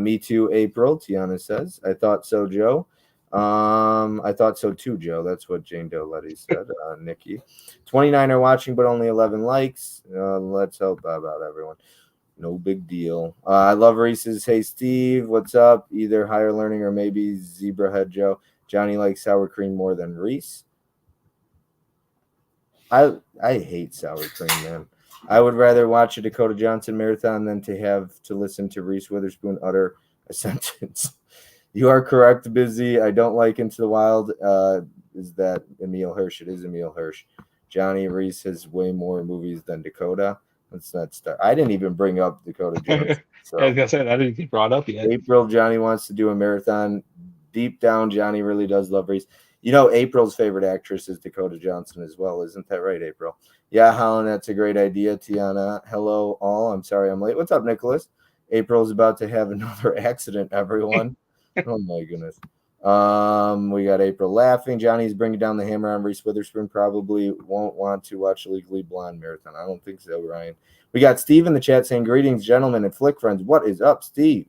me too. April. Tiana says, "I thought so, Joe." I thought so too, Joe. That's what Jane Doe Letty said. Nikki, 29 are watching, but only 11 likes. Let's help Bob out, everyone. No big deal. I love Reese's. Hey, Steve, what's up? Either Higher Learning or maybe Zebrahead Joe. Johnny likes sour cream more than Reese. I hate sour cream, man. I would rather watch a Dakota Johnson marathon than to have to listen to Reese Witherspoon utter a sentence. You are correct, Busy. I don't like Into the Wild. Is that Emil Hirsch? It is Emil Hirsch. Johnny Reese has way more movies than Dakota. Let's not start. I didn't even bring up Dakota Johnson. So. I was gonna say that didn't get brought up yet. April, Johnny wants to do a marathon. Deep down, Johnny really does love Reese. You know, April's favorite actress is Dakota Johnson as well. Isn't that right, April? Yeah, Holland, that's a great idea. Tiana, hello all. I'm sorry I'm late. What's up, Nicholas? April's about to have another accident, everyone. Oh, my goodness. We got April laughing. Johnny's bringing down the hammer on Reese Witherspoon. Probably won't want to watch Legally Blonde marathon. I don't think so, Ryan. We got Steve in the chat saying, "Greetings, gentlemen and Flick friends." What is up, Steve?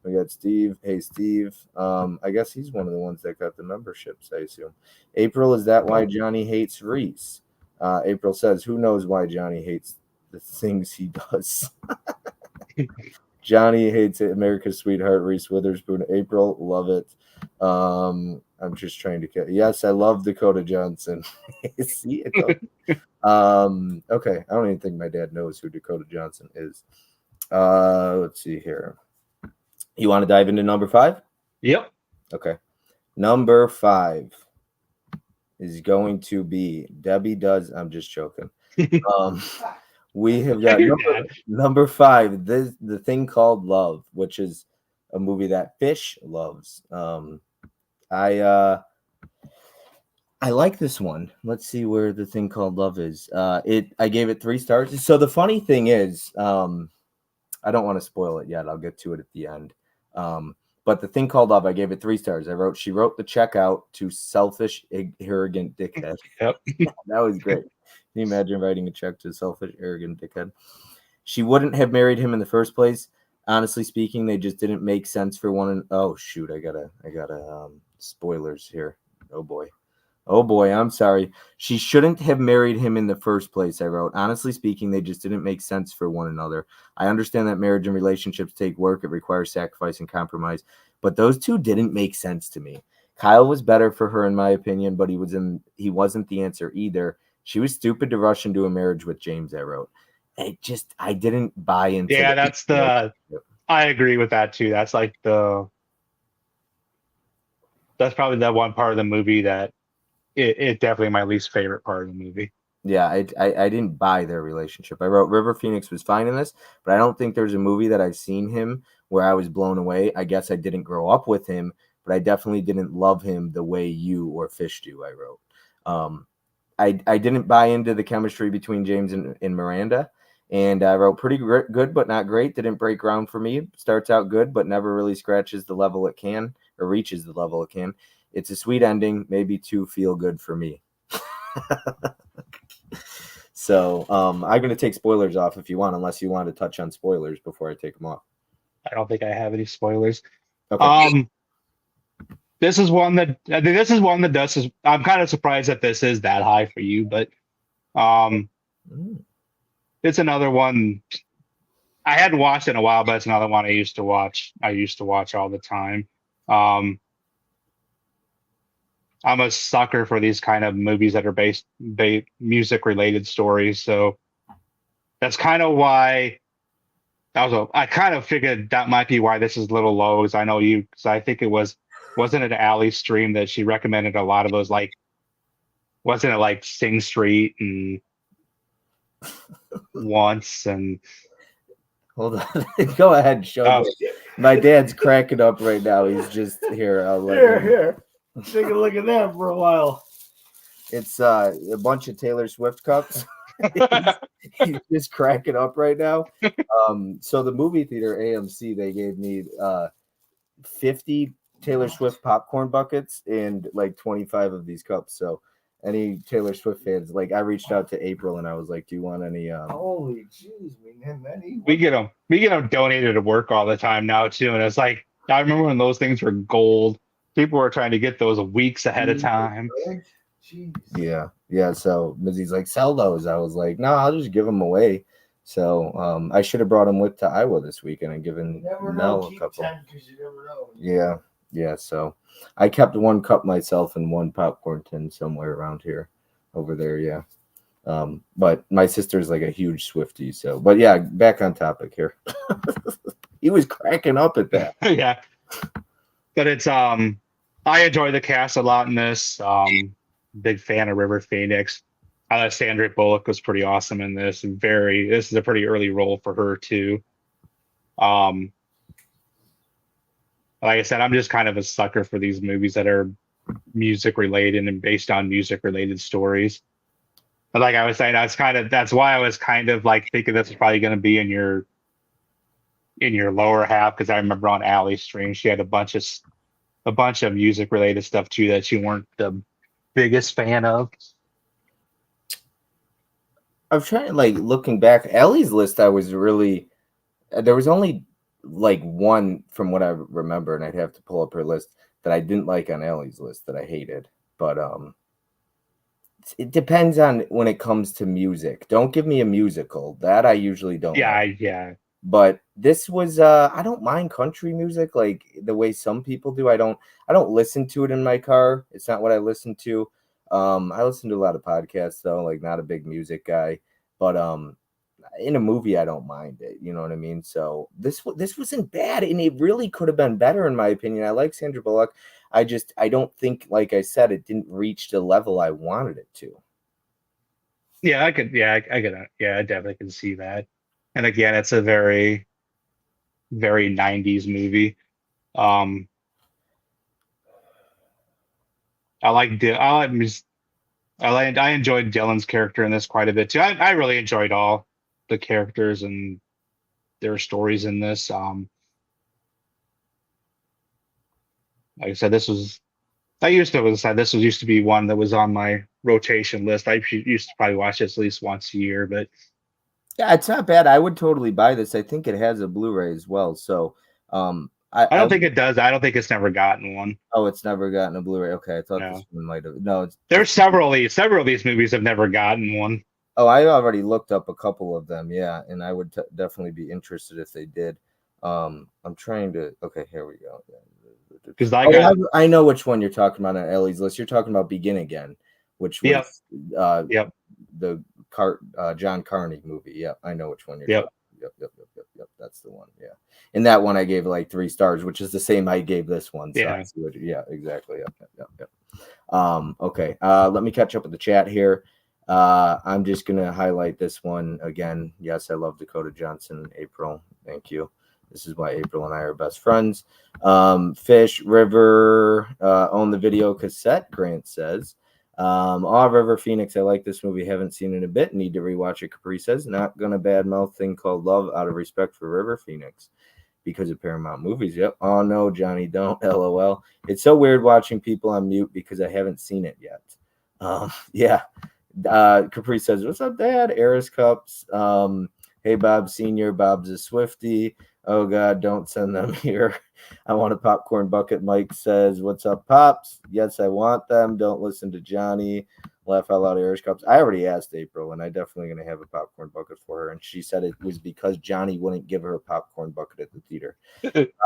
We got Steve. Hey, Steve. I guess he's one of the ones that got the memberships, I assume. April, is that why Johnny hates Reese? April says, "Who knows why Johnny hates the things he does?" Johnny hates it. America's Sweetheart, Reese Witherspoon. April, love it. I'm just trying to get. Yes, I love Dakota Johnson. See it. Okay, I don't even think my dad knows who Dakota Johnson is. Let's see here. You want to dive into number 5? Yep. Okay. Number 5 is going to be Debbie Does. I'm just joking. We have got number 5, the Thing Called Love, which is a movie that Fish loves. I like this one. Let's see where The Thing Called Love is. I gave it 3 stars. So the funny thing is, I don't want to spoil it yet. I'll get to it at the end. But The Thing Called Love, I gave it 3 stars. She wrote the check out to selfish, arrogant dickhead. Yep. That was great. Can you imagine writing a check to a selfish, arrogant dickhead? She wouldn't have married him in the first place. Honestly speaking, they just didn't make sense for one. Oh shoot, I gotta spoilers here. Oh boy, I'm sorry. She shouldn't have married him in the first place, I wrote. Honestly speaking, they just didn't make sense for one another. I understand that marriage and relationships take work. It requires sacrifice and compromise. But those two didn't make sense to me. Kyle was better for her, in my opinion, but he wasn't the answer either. She was stupid to rush into a marriage with James, I wrote. I didn't buy into Yeah, that's the I agree with that too. That's like that's probably the one part of the movie that it definitely my least favorite part of the movie. Yeah, I didn't buy their relationship. I wrote River Phoenix was fine in this, but I don't think there's a movie that I've seen him where I was blown away. I guess I didn't grow up with him, but I definitely didn't love him the way you or Fish do. I wrote. I didn't buy into the chemistry between James and Miranda, and I wrote pretty good, but not great. Didn't break ground for me. Starts out good, but never really scratches the level it can or reaches the level it can. It's a sweet ending, maybe too feel good for me. So I'm going to take spoilers off if you want, unless you want to touch on spoilers before I take them off. I don't think I have any spoilers. Okay. This is one that I think this is one that does. I'm kind of surprised that this is that high for you, but it's another one I hadn't watched in a while, but it's another one I used to watch. I used to watch all the time. I'm a sucker for these kind of movies that are based music related stories. So that's kind of why I kind of figured that might be why this is a little low. Because I know you, because I think wasn't it Allie's stream that she recommended a lot of those, like, wasn't it like Sing Street and Once and hold on, go ahead, show me. My dad's cracking up right now. He's just here. I'll let here. Take a look at that for a while. It's a bunch of Taylor Swift cups. He's just cracking up right now. So the movie theater AMC, they gave me 50 Taylor Swift popcorn buckets and like 25 of these cups. So any Taylor Swift fans, like I reached out to April and I was like, do you want any? Holy jeez, many. We get them donated to work all the time now too, and it's like I remember when those things were gold. People were trying to get those weeks ahead of time. Jeez. Yeah. So Mizzy's like, sell those. I was like, no, I'll just give them away. So I should have brought them with to Iowa this weekend and given Mel a couple. You never know. Yeah. So I kept one cup myself and one popcorn tin somewhere around here, over there. Yeah. But my sister's like a huge Swiftie. So, but yeah, back on topic here. He was cracking up at that. Yeah. But it's I enjoy the cast a lot in this. Big fan of River Phoenix. I thought Sandra Bullock was pretty awesome in this. This is a pretty early role for her too. Like I said, I'm just kind of a sucker for these movies that are music related and based on music related stories. But like I was saying, that's why I was kind of like thinking this is probably going to be in your lower half, because I remember on Allie's stream she had a bunch of music related stuff too that you weren't the biggest fan of. I'm trying, like, looking back, Ellie's list, there was only like one from what I remember, and I'd have to pull up her list that I didn't like on Ellie's list that I hated. But it depends on when it comes to music. Don't give me a musical. That I usually don't like. Yeah. But this was I don't mind country music like the way some people do. I don't listen to it in my car. It's not what I listen to. I listen to a lot of podcasts though, like not a big music guy. But in a movie I don't mind it. You know what I mean? So this wasn't bad, and it really could have been better in my opinion. I like Sandra Bullock. I don't think, like I said, it didn't reach the level I wanted it to. Yeah, I could. Yeah, I could. Yeah, I definitely can see that. And again, it's a very, very 90s movie. I enjoyed Dylan's character in this quite a bit too. I really enjoyed all the characters and their stories in this. Like I said, this used to be one that was on my rotation list. I used to probably watch this at least once a year, but yeah, it's not bad. I would totally buy this. I think it has a Blu-ray as well. So I don't think it does. I don't think it's never gotten one. Oh, it's never gotten a Blu-ray. Okay, I thought this one might have. No, there's several of these movies have never gotten one. Oh, I already looked up a couple of them. Yeah, and I would definitely be interested if they did. I'm trying to. Okay, here we go. Because I know which one you're talking about on Ellie's list. You're talking about Begin Again, which was the John Carney movie. Yep, I know which one you're talking. Yep. That's the one. Yeah, And that one I gave like 3 stars, which is the same I gave this one. So Yeah. yeah, exactly. Yep. Okay. Let me catch up with the chat here. I'm just gonna highlight this one again. Yes, I love Dakota Johnson and April. Thank you. This is why April and I are best friends. Fish River own the video cassette, Grant says. River Phoenix, I like this movie. Haven't seen it in a bit. Need to rewatch it. Capri says, not gonna badmouth thing called Love out of respect for River Phoenix because of Paramount Movies. Yep. Oh no, Johnny, don't. LOL. It's so weird watching people on mute because I haven't seen it yet. Yeah. Capri says, what's up, Dad? Eris Cups. Hey, Bob Senior. Bob's a Swiftie. Oh God, don't send them here. I want a popcorn bucket. Mike says, what's up, Pops? Yes, I want them. Don't listen to Johnny. Laugh out loud, Irish Cups. I already asked April, and I definitely going to have a popcorn bucket for her. And she said it was because Johnny wouldn't give her a popcorn bucket at the theater.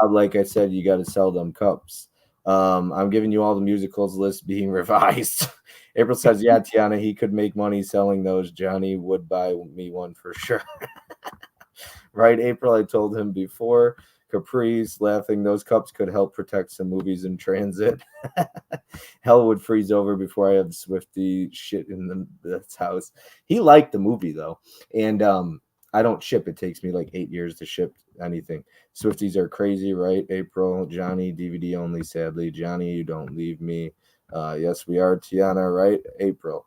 Like I said, you got to sell them cups. I'm giving you all the musicals list being revised. April says, yeah, Tiana, he could make money selling those. Johnny would buy me one for sure. Right, April? I told him before. Capri's laughing. Those cups could help protect some movies in transit. Hell would freeze over before I have Swifty shit in this house. He liked the movie though, and I don't ship. It takes me like 8 years to ship anything. Swifties are crazy, right? April, Johnny, DVD only. Sadly, Johnny, you don't leave me. Yes, we are. Tiana, right? April.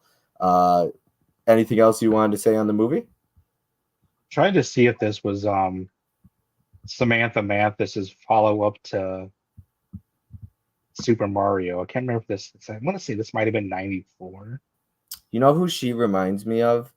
Anything else you wanted to say on the movie? Trying to see if this was Samantha Mathis's follow-up to Super Mario. I can't remember if this. I want to say this might have been 94. You know who she reminds me of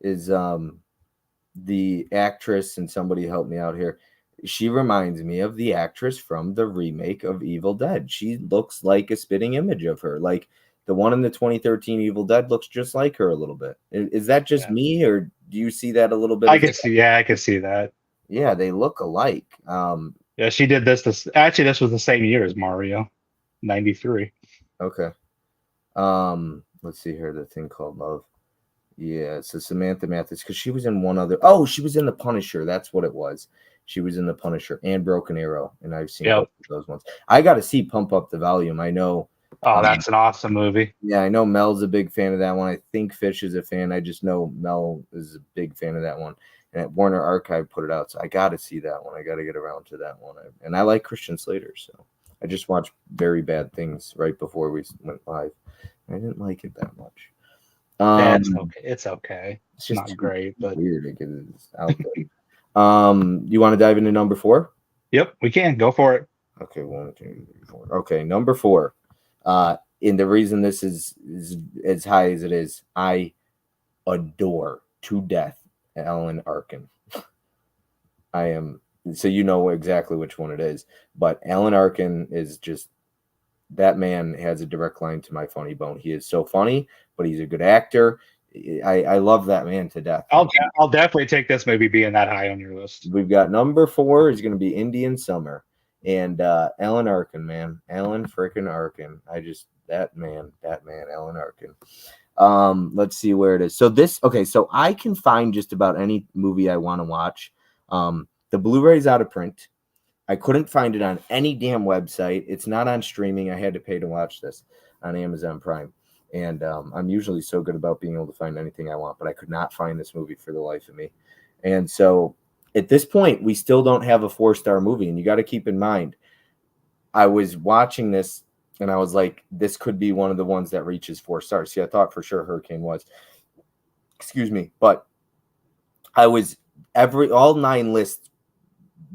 is the actress, and somebody help me out here. She reminds me of the actress from the remake of Evil Dead. She looks like a spitting image of her. Like the one in the 2013 Evil Dead looks just like her a little bit. Is that just me, or do you see that a little bit? I can see. Yeah, I can see that. Yeah, they look alike. Yeah, she did this. Actually, this was the same year as Mario, 93. Okay. Let's see here. The thing called Love. Yeah, so Samantha Mathis, because she was in one other. Oh, she was in The Punisher. That's what it was. She was in The Punisher and Broken Arrow, and I've seen both of those ones. I got to see Pump Up the Volume. I know. Oh, that's an awesome movie. Yeah, I know Mel's a big fan of that one. I think Fish is a fan. I just know Mel is a big fan of that one. And Warner Archive put it out, so I got to see that one. I got to get around to that one. And I like Christian Slater, so I just watched Very Bad Things right before we went live. I didn't like it that much. Yeah, it's okay. It's okay. It's just not great, but weird to get it out there. You want to dive into number 4? Yep, we can go for it. Okay, 1, 2, 3, 4. Okay, number 4. And the reason this is as high as it is, I adore to death Alan Arkin. I am, so you know exactly which one it is, but Alan Arkin is just, that man has a direct line to my funny bone. He is so funny, but he's a good actor. I love that man to death. I'll definitely take this movie being that high on your list. We've got number 4 is going to be Indian Summer, and Alan Arkin, man, Alan freaking Arkin. That man, Alan Arkin. Let's see where it is. So I can find just about any movie I want to watch. The Blu-ray's out of print. I couldn't find it on any damn website. It's not on streaming. I had to pay to watch this on Amazon Prime. And I'm usually so good about being able to find anything I want, but I could not find this movie for the life of me. And so at this point, we still don't have a 4-star movie. And you got to keep in mind, I was watching this and I was like, this could be one of the ones that reaches 4 stars. See, I thought for sure Hurricane was. Excuse me. But I was all 9 lists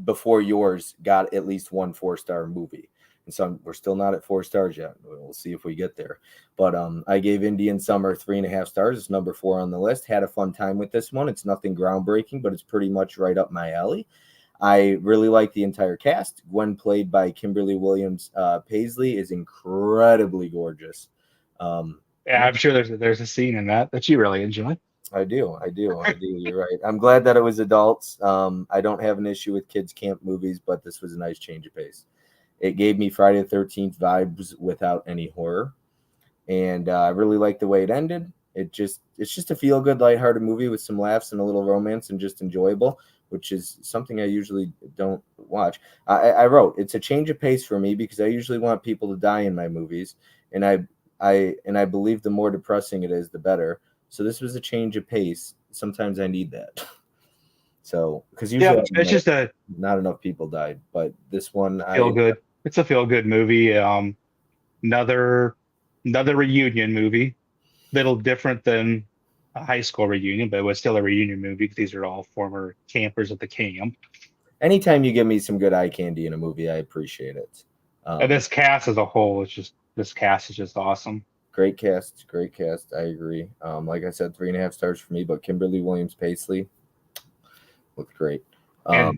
before yours got at least 1 4-star movie. And so we're still not at 4 stars yet. We'll see if we get there. But I gave Indian Summer 3.5 stars. It's number 4 on the list. Had a fun time with this one. It's nothing groundbreaking, but it's pretty much right up my alley. I really like the entire cast. Gwen, played by Kimberly Williams Paisley, is incredibly gorgeous. Yeah, I'm sure there's a scene in that you really enjoy. I do. You're right. I'm glad that it was adults. I don't have an issue with kids' camp movies, but this was a nice change of pace. It gave me Friday the 13th vibes without any horror. And I really like the way it ended. It's just a feel-good, lighthearted movie with some laughs and a little romance and just enjoyable. which is something I usually don't watch. I wrote it's a change of pace for me because I usually want people to die in my movies, and I believe the more depressing it is, the better. So this was a change of pace. Sometimes I need that. So because usually it's just a not enough people died, but this one feel good. It's a feel good movie. Another reunion movie. Little different than a high school reunion, but it was still a reunion movie because these are all former campers at the camp. Anytime you give me some good eye candy in a movie, I appreciate it. And this cast as a whole this cast is just awesome. Great cast. I agree. Like I said, 3.5 stars for me, but Kimberly Williams Paisley looked great. And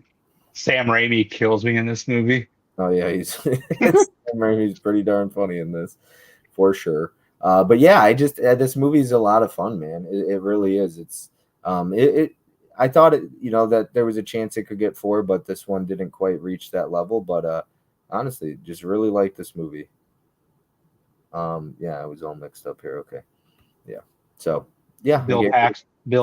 Sam Raimi kills me in this movie. Oh yeah, he's pretty darn funny in this, for sure. But yeah, this movie is a lot of fun, man. It really is. It's I thought that there was a chance it could get 4, but this one didn't quite reach that level. But honestly, just really like this movie. Yeah, I was all mixed up here. Okay, yeah. So yeah, Bill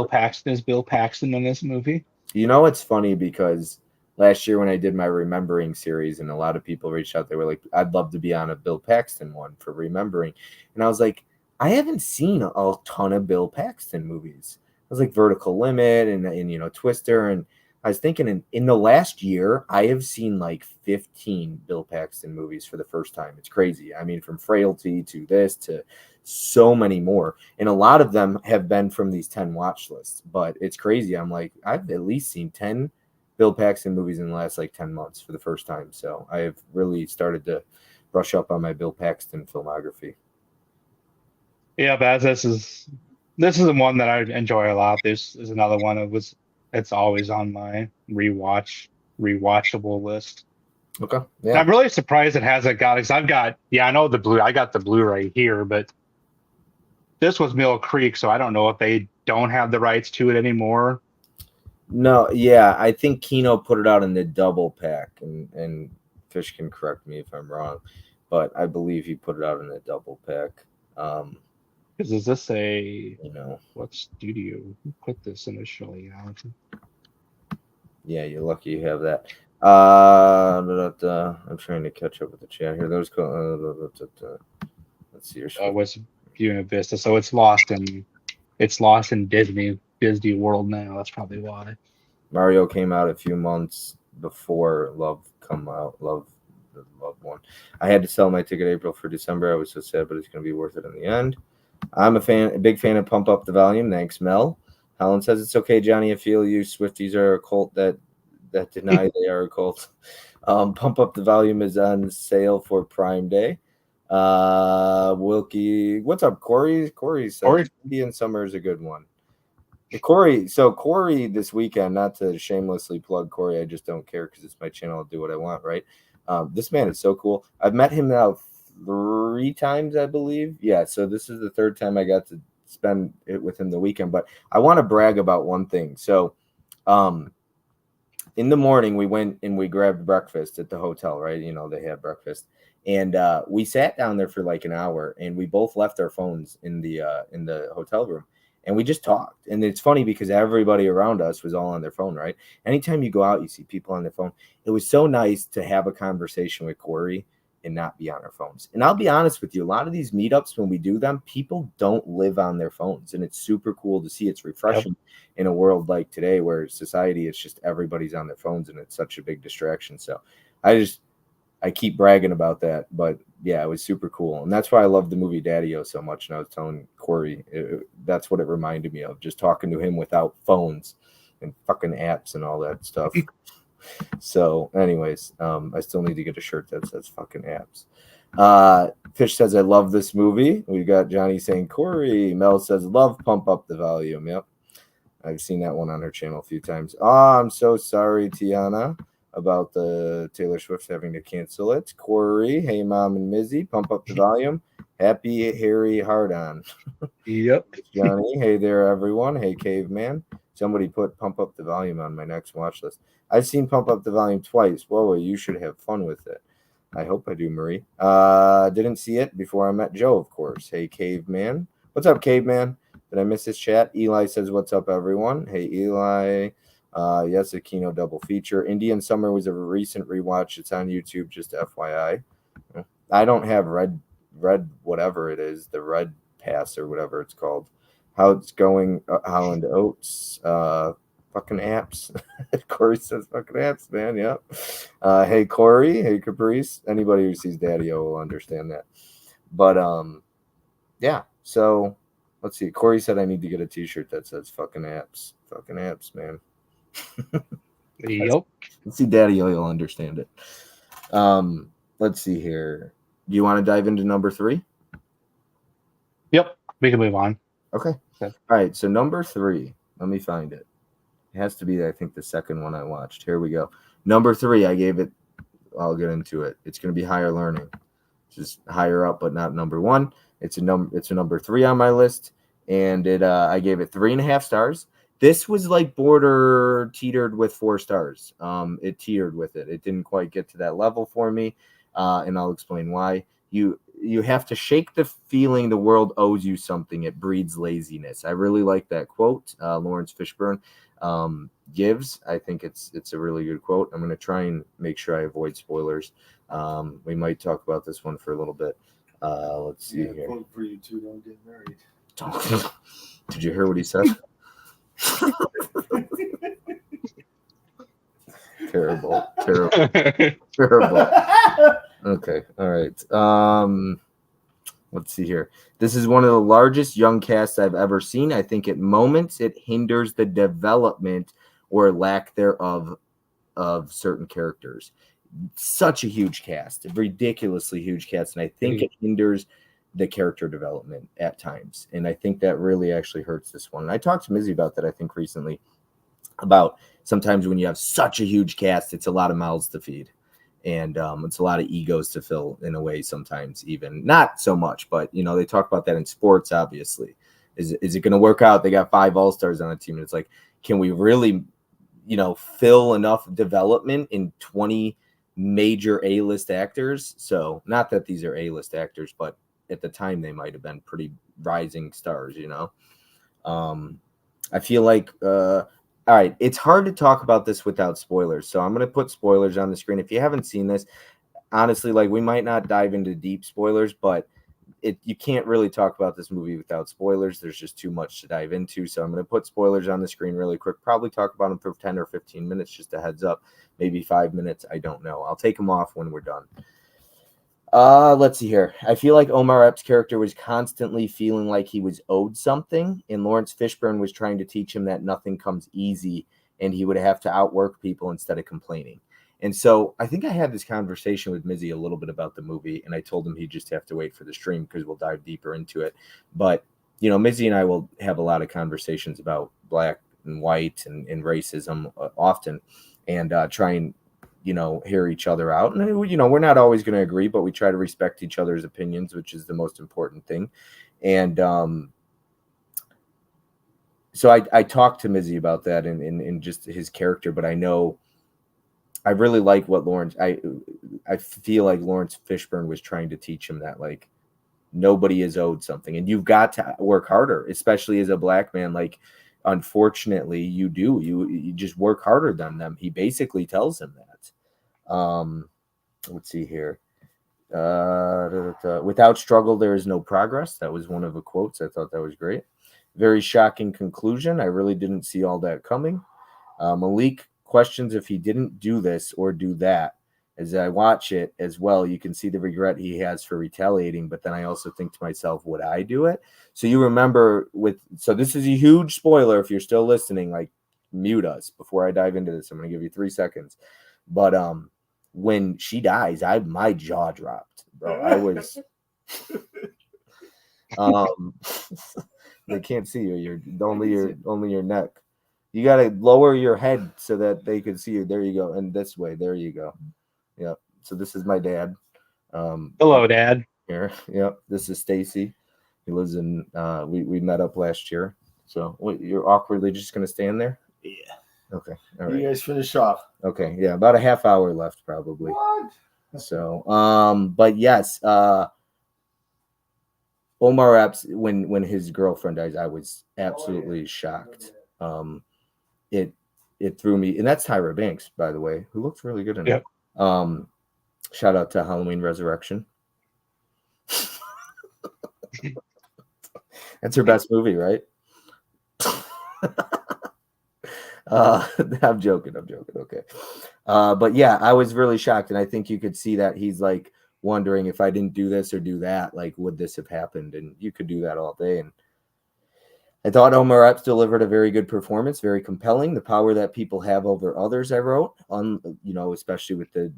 Paxton is Bill Paxton in this movie. It's funny because last year when I did my Remembering series, and a lot of people reached out, they were like, I'd love to be on a Bill Paxton one for Remembering. And I was like, I haven't seen a ton of Bill Paxton movies. I was like Vertical Limit and Twister. And I was thinking in the last year, I have seen like 15 Bill Paxton movies for the first time. It's crazy. I mean, from Frailty to this to so many more. And a lot of them have been from these 10 watch lists. But it's crazy. I'm like, I've at least seen 10 Bill Paxton movies in the last like 10 months for the first time. So I have really started to brush up on my Bill Paxton filmography. Yeah, but this is the one that I enjoy a lot. This is another one it's always on my rewatchable list. Okay. Yeah. And I'm really surprised it hasn't got because I got the Blu-ray here, but this was Mill Creek, so I don't know if they don't have the rights to it anymore. No, yeah, I think Kino put it out in the double pack, and Fish can correct me if I'm wrong, but I believe he put it out in the double pack. Because is this what studio who put this initially out? Yeah, you're lucky you have that. I'm trying to catch up with the chat here. Let's see. I was viewing Vista, so it's lost in Disney World now. That's probably why. Mario came out a few months before Love come out. Love one. I had to sell my ticket April for December. I was so sad, but it's going to be worth it in the end. I'm a big fan of Pump Up the Volume. Thanks, Mel. Helen says it's okay, Johnny. I feel you Swifties are a cult that deny they are a cult. Pump Up the Volume is on sale for Prime Day. Wilkie, what's up, Corey? Corey says Indian Summer is a good one. Corey this weekend, not to shamelessly plug Corey, I just don't care because it's my channel. I'll do what I want, right? This man is so cool. I've met him now 3 times, I believe. Yeah, so this is the 3rd time I got to spend it with him the weekend. But I want to brag about one thing. So in the morning, we went and we grabbed breakfast at the hotel, right? They had breakfast. And we sat down there for like an hour, and we both left our phones in the hotel room. And we just talked. And it's funny because everybody around us was all on their phone, right? Anytime you go out, you see people on their phone. It was so nice to have a conversation with Corey and not be on our phones. And I'll be honest with you, a lot of these meetups, when we do them, people don't live on their phones. And it's super cool to see. It's refreshing in a world like today where society, it's just everybody's on their phones and it's such a big distraction. So I keep bragging about that, but yeah, it was super cool. And that's why I love the movie Daddy-O so much. And I was telling Corey, that's what it reminded me of, just talking to him without phones and fucking apps and all that stuff. So anyways, I still need to get a shirt that says fucking apps. Fish says, I love this movie. We got Johnny saying, Corey. Mel says, love Pump Up the Volume. Yep. I've seen that one on her channel a few times. Oh, I'm so sorry, Tiana, about the Taylor Swift having to cancel it. Corey, hey, Mom and Mizzy, Pump Up the Volume. Happy Harry Hard On. Yep. Johnny, hey there, everyone. Hey, Caveman. Somebody put Pump Up the Volume on my next watch list. I've seen Pump Up the Volume twice. Whoa, you should have fun with it. I hope I do, Marie. Didn't see it before I met Joe, of course. Hey, Caveman. What's up, Caveman? Did I miss his chat? Eli says, what's up, everyone? Hey, Eli. Yes, a Kino double feature. Indian Summer was a recent rewatch. It's on YouTube, just FYI. I don't have red whatever it is, the red pass or whatever it's called. How it's going, Holland Oates, fucking apps. Corey says fucking apps, man. Yep. Hey Corey, hey Caprice. Anybody who sees Daddy-O will understand that. But yeah. So let's see. Corey said I need to get a T-shirt that says fucking apps. Fucking apps, man. Yep. Let's see, Daddy-O will understand it. Let's see here. Do you want to dive into number 3? Yep. We can move on. Okay. All right. So number 3. Let me find it. It has to be, I think, the second one I watched. Here we go. Number 3. I gave it. I'll get into it. It's going to be Higher Learning, just higher up, but not number 1. It's a number 3 on my list, and I gave it 3.5 stars. This was like border teetered with 4 stars. It teetered with it. It didn't quite get to that level for me, and I'll explain why. You have to shake the feeling the world owes you something. It breeds laziness. I really like that quote. Lawrence Fishburne gives. I think it's a really good quote. I'm going to try and make sure I avoid spoilers. We might talk about this one for a little bit. Let's see here. Vote for you two, don't get married. Did you hear what he said? Terrible. Okay. All right. Let's see here. This is one of the largest young casts I've ever seen. I think at moments it hinders the development or lack thereof of certain characters. Such a huge cast, a ridiculously huge cast, and I think it hinders the character development at times. And I think that really actually hurts this one. And I talked to Mizzy about that, I think, recently, about sometimes when you have such a huge cast, it's a lot of mouths to feed. And it's a lot of egos to fill in a way sometimes, even not so much, but they talk about that in sports, obviously. Is it going to work out? They got 5 all-stars on a team. And it's like, can we really, fill enough development in 20 major A-list actors? So not that these are A-list actors, but at the time they might have been pretty rising stars, I feel like, all right, it's hard to talk about this without spoilers. So I'm going to put spoilers on the screen. If you haven't seen this, honestly, like we might not dive into deep spoilers, but you can't really talk about this movie without spoilers. There's just too much to dive into. So I'm going to put spoilers on the screen really quick. Probably talk about them for 10 or 15 minutes, just a heads up. Maybe 5 minutes. I don't know. I'll take them off when we're done. Let's see here. I feel like Omar Epps' character was constantly feeling like he was owed something, and Lawrence Fishburne was trying to teach him that nothing comes easy, and he would have to outwork people instead of complaining. And so I think I had this conversation with Mizzy a little bit about the movie, and I told him he'd just have to wait for the stream because we'll dive deeper into it. But, Mizzy and I will have a lot of conversations about black and white and racism often, and try and hear each other out. And, we're not always going to agree, but we try to respect each other's opinions, which is the most important thing. And so I talked to Mizzy about that and just his character, but I know I really like what Lawrence, I feel like Lawrence Fishburne was trying to teach him that, like, nobody is owed something. And you've got to work harder, especially as a black man. Like, unfortunately, you do. You just work harder than them. He basically tells him that. Let's see here. Without struggle, there is no progress. That was one of the quotes. I thought that was great. Very shocking conclusion. I really didn't see all that coming. Malik questions if he didn't do this or do that. As I watch it as well, you can see the regret he has for retaliating. But then I also think to myself, would I do it? So you remember so this is a huge spoiler. If you're still listening, like, mute us before I dive into this. I'm going to give you 3 seconds. But when she dies, my jaw dropped, bro. I was they can't see you. You're only your neck. You gotta lower your head so that they can see you. There you go. And this way, there you go. Yep. So this is my dad. Hello, Dad. Here. Yep. This is Stacy. He lives in we met up last year. So you're awkwardly just gonna stand there? Yeah. Okay. All right. You guys finish off. Okay. Yeah, about a half hour left probably. What? So but yes, Omar Epps, when his girlfriend dies, I was absolutely shocked. it threw me, and that's Tyra Banks, by the way, who looks really good in Yep. it. Shout out to Halloween Resurrection. That's her best movie, right? I'm joking. Okay. But yeah, I was really shocked. And I think you could see that he's like wondering, if I didn't do this or do that, like, would this have happened? And you could do that all day. And I thought Omar Epps delivered a very good performance, very compelling. The power that people have over others, I wrote on, especially with the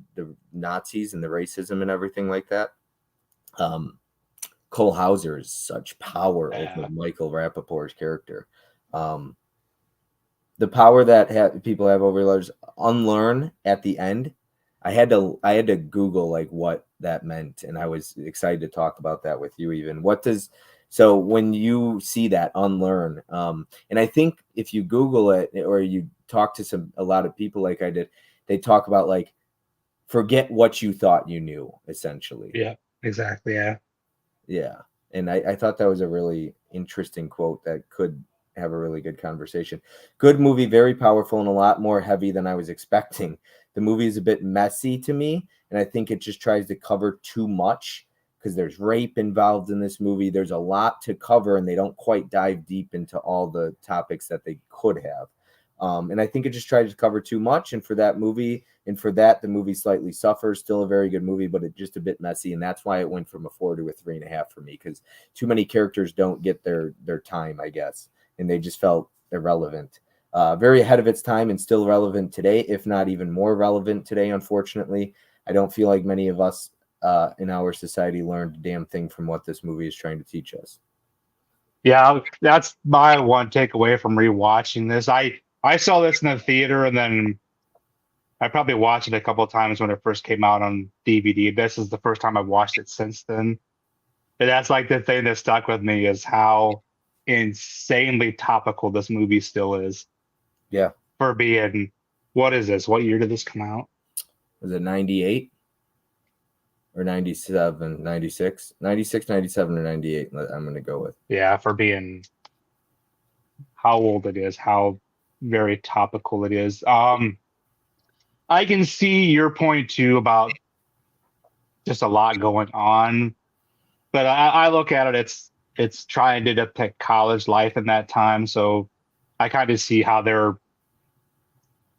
Nazis and the racism and everything like that. Cole Hauser is such power over Michael Rappaport's character. The power that people have over others, unlearn at the end. I had to Google like what that meant, and I was excited to talk about that with you. Even so when you see that unlearn, and I think if you Google it or you talk to a lot of people like I did, they talk about like forget what you thought you knew, essentially. Yeah, exactly. Yeah. And I thought that was a really interesting quote that could have a really good conversation. Good movie, very powerful, and a lot more heavy than I was expecting. The movie is a bit messy to me, and I think it just tries to cover too much because there's rape involved in this movie. There's a lot to cover, and they don't quite dive deep into all the topics that they could have. And I think it just tries to cover too much, and for that, the movie slightly suffers. Still a very good movie, but it's just a bit messy, and that's why it went from a 4 to a 3.5 for me, because too many characters don't get their time, I guess, and they just felt irrelevant. Very ahead of its time and still relevant today, if not even more relevant today, unfortunately. I don't feel like many of us in our society learned a damn thing from what this movie is trying to teach us. Yeah, that's my one takeaway from rewatching this. I saw this in the theater, and then I probably watched it a couple of times when it first came out on DVD. This is the first time I've watched it since then. And that's like the thing that stuck with me, is how insanely topical this movie still is. Yeah. For being, what is this? What year did this come out? Was it 98 or 97, 96, 96, 97, or 98? I'm going to go with. Yeah, for being how old it is, how very topical it is. I can see your point too about just a lot going on, but I look at it, it's trying to depict college life in that time, so I kind of see how they're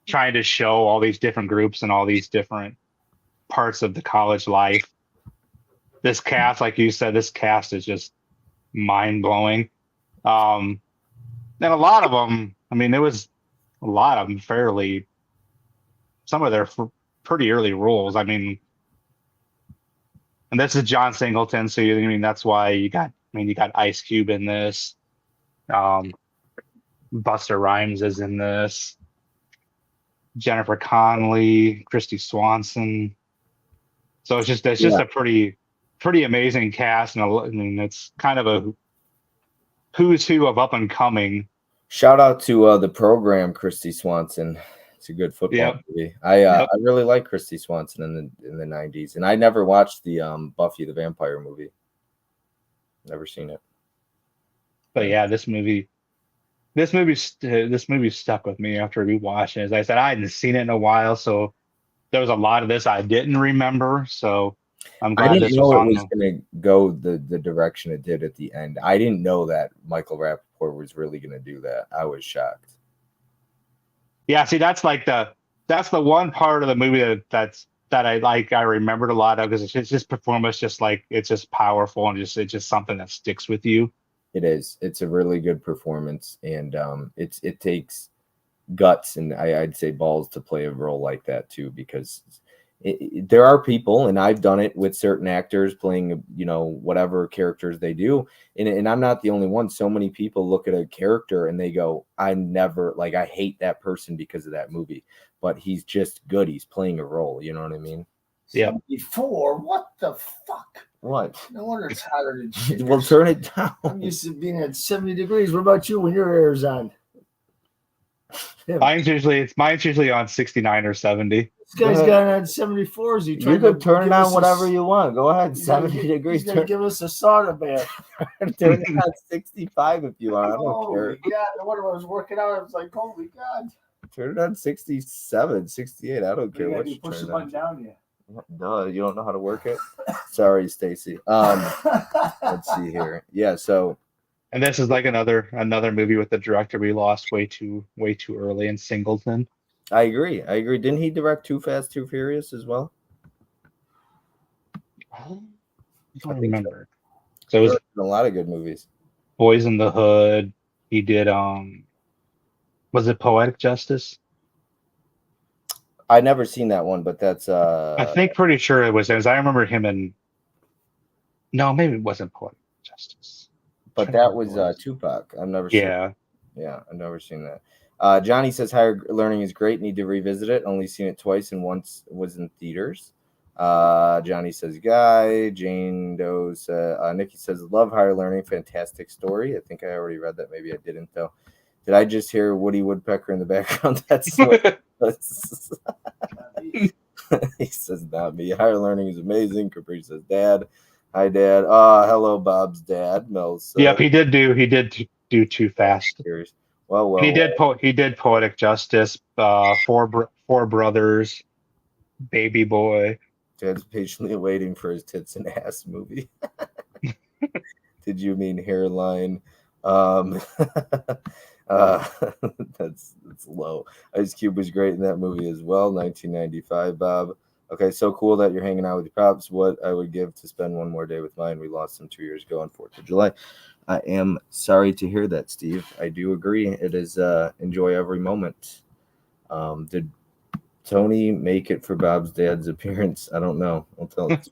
trying to show all these different groups and all these different parts of the college life. This cast, like you said, this cast is just mind-blowing. And a lot of them, I mean, there was a lot of them some of their pretty early roles. I mean, and this is John Singleton, so that's why you got Ice Cube in this. Busta Rhymes is in this. Jennifer Connelly, Christy Swanson. So it's just a pretty amazing cast, and it's kind of a who's who of up and coming. Shout out to the program, Christy Swanson. It's a good football movie. I really like Christy Swanson in the 90s, and I never watched the Buffy the Vampire movie. Never seen it. But yeah, this movie stuck with me after we watched it. As I said, I hadn't seen it in a while, so there was a lot of this I didn't remember. So I'm glad I didn't know it was on. going to go the direction it did at the end. I didn't know that Michael Rappaport was really going to do that. I was shocked. Yeah, see, that's the one part of the movie that I like. I remembered a lot of, because it's just performance, it's just powerful, and it's just something that sticks with you. It is. It's a really good performance, and it takes guts and I'd say balls to play a role like that too, because there are people, and I've done it with certain actors playing, whatever characters they do, and I'm not the only one. So many people look at a character and they go, I hate that person because of that movie, but he's just good. He's playing a role. You know what I mean? Yeah. Before, what the fuck? What? No wonder it's hotter than shit. Well, turn it down. I'm used to being at 70 degrees. What about you when your air's on? Mine's usually on 69 or 70. This guy's got it on 74s. You could turn it on whatever you want. Go ahead, 70 degrees. He's gonna give us a sauna bath. Turn it on 65 if you want. I don't care. Holy God! No wonder when I was working out, I was like, "Holy God!" Turn it on 67, 68. I don't care what you push turn the it on. button down, yeah. No, you don't know how to work it. Sorry, Stacy. Let's see here. Yeah, so And this is like another movie with the director we lost way too early in Singleton. I agree. Didn't he direct Too Fast, Too Furious as well? I I don't think remember. So it was a lot of good movies. Boys in the Hood. He did was it Poetic Justice? I never seen that one, but that's I think pretty sure it was. I remember him in. No, maybe it wasn't Poetic Justice. but that was Tupac. I've never seen. Yeah. Yeah, I've never seen that. Johnny says Higher Learning is great. Need to revisit it. Only seen it twice, and once was in theaters. Johnny says Guy. Jane Doe says Nikki says love Higher Learning. Fantastic story. I think I already read that. Maybe I didn't though. Did I just hear Woody Woodpecker in the background? That's he says not me. Higher Learning is amazing. Capri says Dad. Hi Dad. Hello Bob's dad. Mel says. Yep, he did do Too Fast. Well. And he did Poetic Justice, Four Brothers, Baby Boy. Dad's patiently waiting for his tits and ass movie. Did you mean hairline? That's low. Ice Cube was great in that movie as well. 1995, Bob. Okay, so cool that you're hanging out with your pops. What I would give to spend one more day with mine. We lost him 2 years ago on 4th of July. I am sorry to hear that, Steve. I do agree. It is enjoy every moment. Did Tony make it for Bob's dad's appearance? I don't know. I'll tell him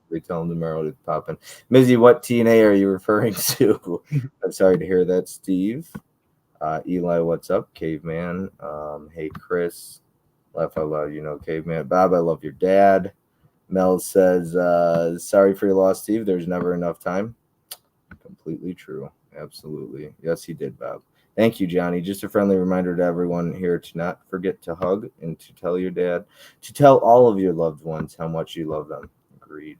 tomorrow to pop in. Mizzy, what TNA are you referring to? I'm sorry to hear that, Steve. Eli, what's up? Caveman. Hey, Chris. Laugh out loud, Caveman. Bob, I love your dad. Mel says, sorry for your loss, Steve. There's never enough time. Completely true. Absolutely. Yes, he did, Bob. Thank you, Johnny. Just a friendly reminder to everyone here to not forget to hug and to tell your dad, to tell all of your loved ones how much you love them. Agreed.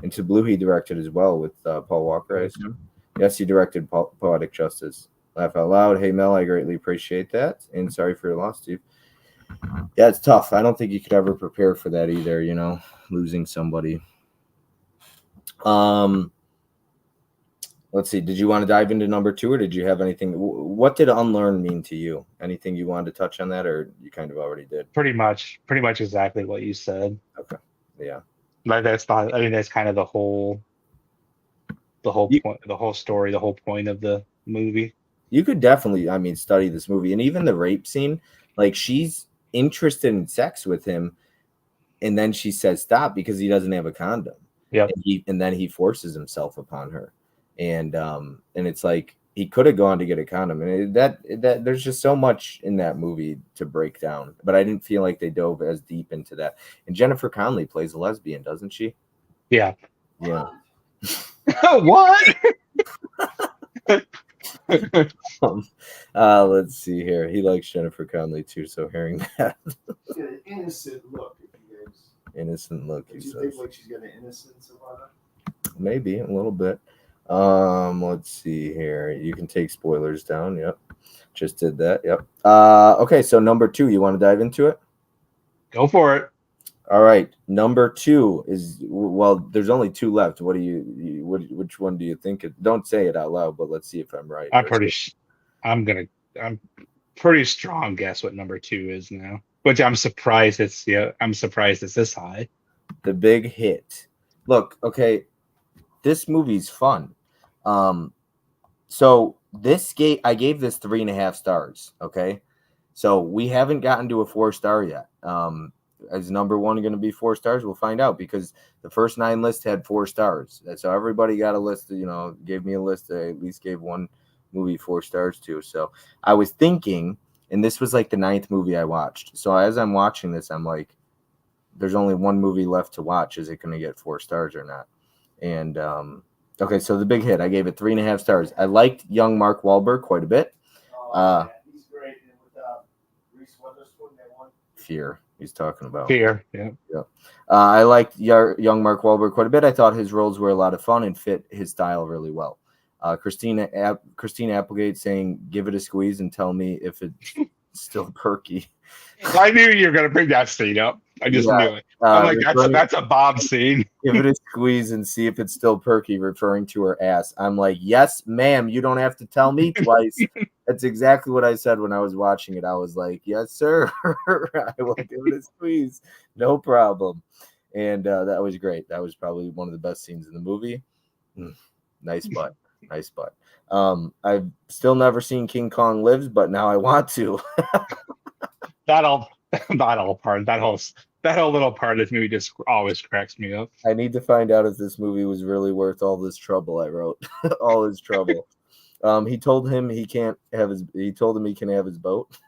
And to Blue, he directed as well with Paul Walker, I assume. Yes, he directed Poetic Justice. Laugh out loud. Hey, Mel, I greatly appreciate that. And sorry for your loss, Steve. Yeah, it's tough. I don't think you could ever prepare for that either, losing somebody. Let's see. Did you want to dive into number 2, or did you have anything? What did unlearn mean to you? Anything you wanted to touch on that, or you kind of already did? Pretty much exactly what you said. Okay. Yeah. Like that's kind of the whole point, the whole story, the whole point of the movie. You could definitely, study this movie, and even the rape scene. Like, she's interested in sex with him, and then she says stop because he doesn't have a condom. Yeah. And then he forces himself upon her, and it's like he could have gone to get a condom, and that there's just so much in that movie to break down. But I didn't feel like they dove as deep into that. And Jennifer Connelly plays a lesbian, doesn't she? Yeah. Yeah. What? Let's see here. He likes Jennifer Connelly too, so hearing that. She's got an innocent look, if you guys. Innocent look, he says. Think like she's got an innocence about her? Maybe a little bit. Let's see here. You can take spoilers down. Yep. Just did that. Yep. Okay, so number 2, you want to dive into it? Go for it. All right. Number 2 is, well, there's only 2 left. Which one do you think? Don't say it out loud, but let's see if I'm right. I'm pretty strong guess what number 2 is now. Which I'm surprised it's this high. The Big Hit. Look, okay, this movie's fun. So I gave this 3.5 stars. Okay, so we haven't gotten to a 4-star yet. Is number 1 going to be 4 stars? We'll find out, because the first 9 lists had 4 stars. So everybody got a list. Gave me a list. I at least gave one movie 4 stars to. So I was thinking, and this was like the 9th movie I watched. So as I'm watching this, I'm like, there's only one movie left to watch. Is it going to get 4 stars or not? And okay, so The Big Hit, I gave it 3.5 stars. I liked young Mark Wahlberg quite a bit. Yeah, he's great. And with Reese Witherspoon, they won. Fear. He's talking about Fear. Yeah. I liked young Mark Wahlberg quite a bit. I thought his roles were a lot of fun and fit his style really well. Christina Applegate saying, "Give it a squeeze and tell me if it's still perky. I knew you were going to bring that scene up. I just knew it. I'm like, that's a Bob scene. Give it a squeeze and see if it's still perky, referring to her ass. I'm like, yes, ma'am. You don't have to tell me twice. That's exactly what I said when I was watching it. I was like, yes, sir. I will give it a squeeze. No problem. And that was great. That was probably one of the best scenes in the movie. Nice butt. Nice butt. I've still never seen King Kong Lives, but now I want to. That whole little part of this movie just always cracks me up. I need to find out if this movie was really worth all this trouble I wrote. All his trouble. He told him he can have his boat.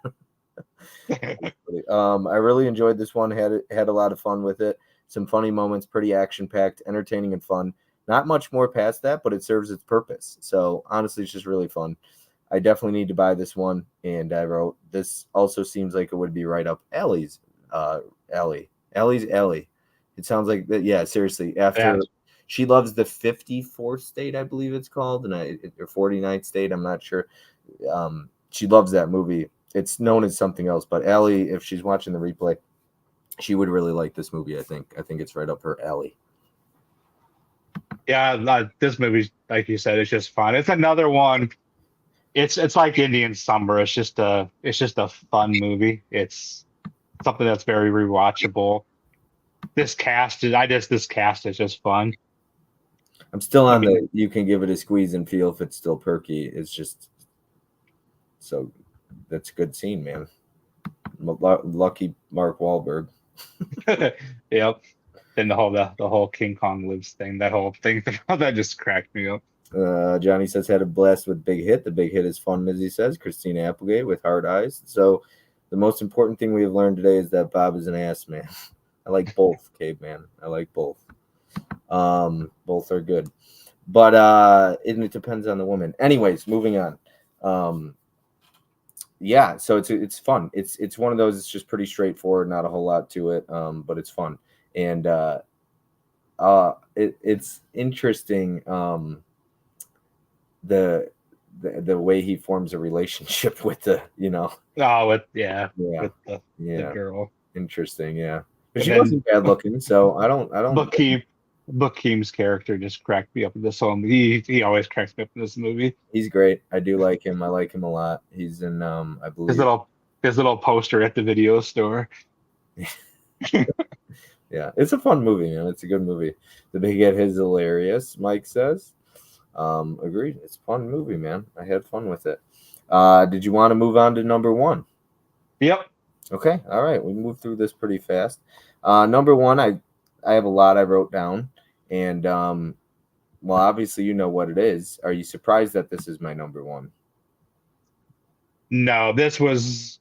I really enjoyed this one. Had a lot of fun with it. Some funny moments, pretty action-packed, entertaining and fun. Not much more past that, but it serves its purpose. So honestly, it's just really fun. I definitely need to buy this one. And I wrote, this also seems like it would be right up Ellie's alley. It sounds like that. Yeah, seriously. After she loves the 54th state, I believe it's called, or 49th state. I'm not sure. She loves that movie. It's known as something else, but Ellie, if she's watching the replay, she would really like this movie. I think it's right up her alley. Yeah, this movie, like you said, it's just fun. It's another one. It's like Indian Summer. It's just a fun movie. It's something that's very rewatchable. This cast is just fun. I'm still on you can give it a squeeze and feel if it's still perky. It's just so that's a good scene, man. Lucky Mark Wahlberg. Yep. And the whole King Kong Lives thing, that whole thing that just cracked me up. Johnny says had a blast with Big Hit. The Big Hit is fun, as he says. Christina Applegate with hard eyes. So the most important thing we have learned today is that Bob is an ass man. I like both, Caveman. I like both. Both are good. But it depends on the woman. Anyways, moving on. Yeah, so it's fun. It's one of those, it's just pretty straightforward, not a whole lot to it, but it's fun. And it's interesting the way he forms a relationship with the with the girl. Interesting, yeah. But she wasn't bad looking, so I don't Bookkeem's character just cracked me up in this one. He always cracks me up in this movie. He's great. I do like him. I like him a lot. He's in I believe his little poster at the video store. Yeah, it's a fun movie, man. It's a good movie. The Big Hit is hilarious, Mike says. Agreed. It's a fun movie, man. I had fun with it. Did you want to move on to number one? Yep. Okay. All right. We moved through this pretty fast. Number one, I have a lot I wrote down. And, well, obviously you know what it is. Are you surprised that this is my number one? No, there was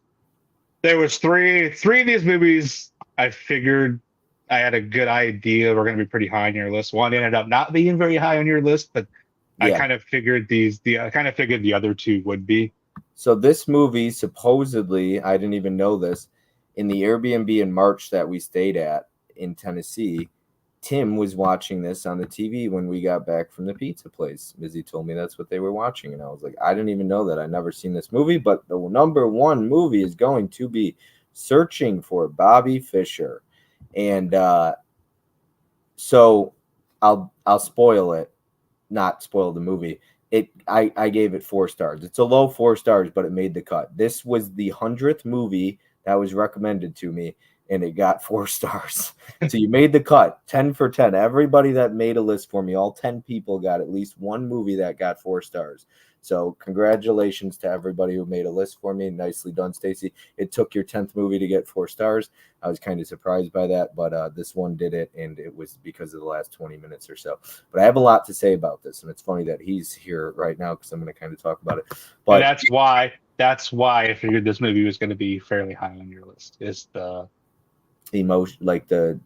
three of these movies I figured I had a good idea we're going to be pretty high on your list. One ended up not being very high on your list, but yeah. I kind of figured the other two would be. So this movie, supposedly, I didn't even know this, in the Airbnb in March that we stayed at in Tennessee, Tim was watching this on the TV when we got back from the pizza place. Mizzy told me that's what they were watching, and I was like, I didn't even know that. I'd never seen this movie, but the number one movie is going to be Searching for Bobby Fischer. And so I'll spoil it, not spoil the movie. I gave it 4 stars. It's a low 4 stars, but it made the cut. This was the 100th movie that was recommended to me, and it got 4 stars. So you made the cut, 10 for 10. Everybody that made a list for me, all 10 people got at least one movie that got 4 stars. So congratulations to everybody who made a list for me. Nicely done, Stacy. It took your 10th movie to get 4 stars. I was kind of surprised by that, but this one did it, and it was because of the last 20 minutes or so. But I have a lot to say about this, and it's funny that he's here right now because I'm going to kind of talk about it. But and that's why I figured this movie was going to be fairly high on your list. Is the emotion, like the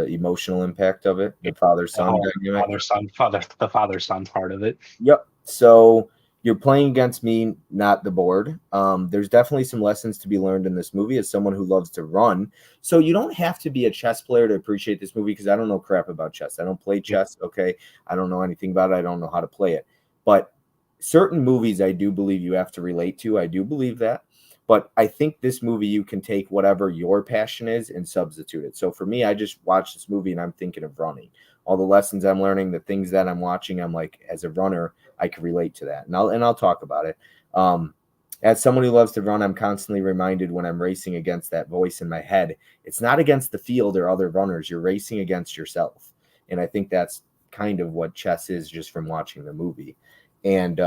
emotional impact of it, the father-son dynamic. The father-son part of it. Yep. So you're playing against me, not the board. There's definitely some lessons to be learned in this movie as someone who loves to run. So you don't have to be a chess player to appreciate this movie because I don't know crap about chess. I don't play chess, okay? I don't know anything about it. I don't know how to play it. But certain movies I do believe you have to relate to. I do believe that. But I think this movie, you can take whatever your passion is and substitute it. So for me, I just watched this movie and I'm thinking of running. All the lessons I'm learning, the things that I'm watching, I'm like, as a runner, I can relate to that. And I'll talk about it. As someone who loves to run, I'm constantly reminded when I'm racing against that voice in my head, it's not against the field or other runners. You're racing against yourself. And I think that's kind of what chess is, just from watching the movie. And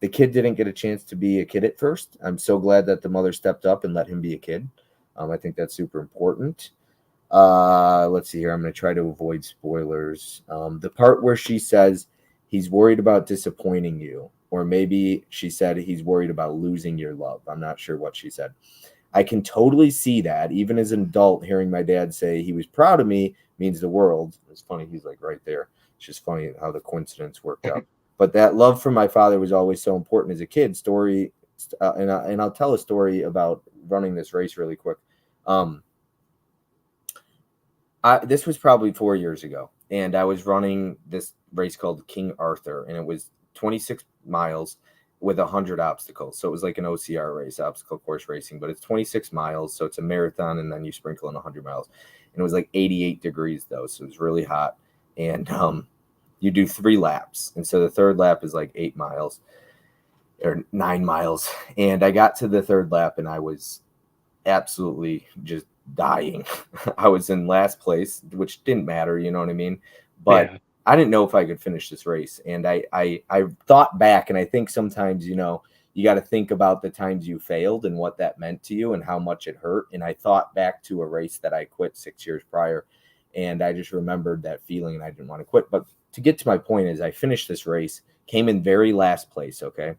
the kid didn't get a chance to be a kid at first. I'm so glad that the mother stepped up and let him be a kid. I think that's super important. Let's see here. I'm going to try to avoid spoilers. The part where she says he's worried about disappointing you, or maybe she said he's worried about losing your love. I'm not sure what she said. I can totally see that. Even as an adult, hearing my dad say he was proud of me means the world. It's funny. He's like right there. It's just funny how the coincidence worked out. But that love for my father was always so important as a kid. And I'll tell a story about running this race really quick. This was probably 4 years ago, and I was running this race called King Arthur, and it was 26 miles with 100 obstacles. So it was like an OCR race, obstacle course racing, but it's 26 miles. So it's a marathon, and then you sprinkle in 100 miles. And it was like 88 degrees though, so it was really hot. And you do 3 laps. And so the third lap is like 8 miles or 9 miles. And I got to the third lap and I was absolutely just dying. I was in last place, which didn't matter, you know what I mean? But yeah. I didn't know if I could finish this race. And I thought back, and I think sometimes, you got to think about the times you failed and what that meant to you and how much it hurt. And I thought back to a race that I quit 6 years prior. And I just remembered that feeling and I didn't want to quit. But to get to my point is I finished this race, came in very last place, okay?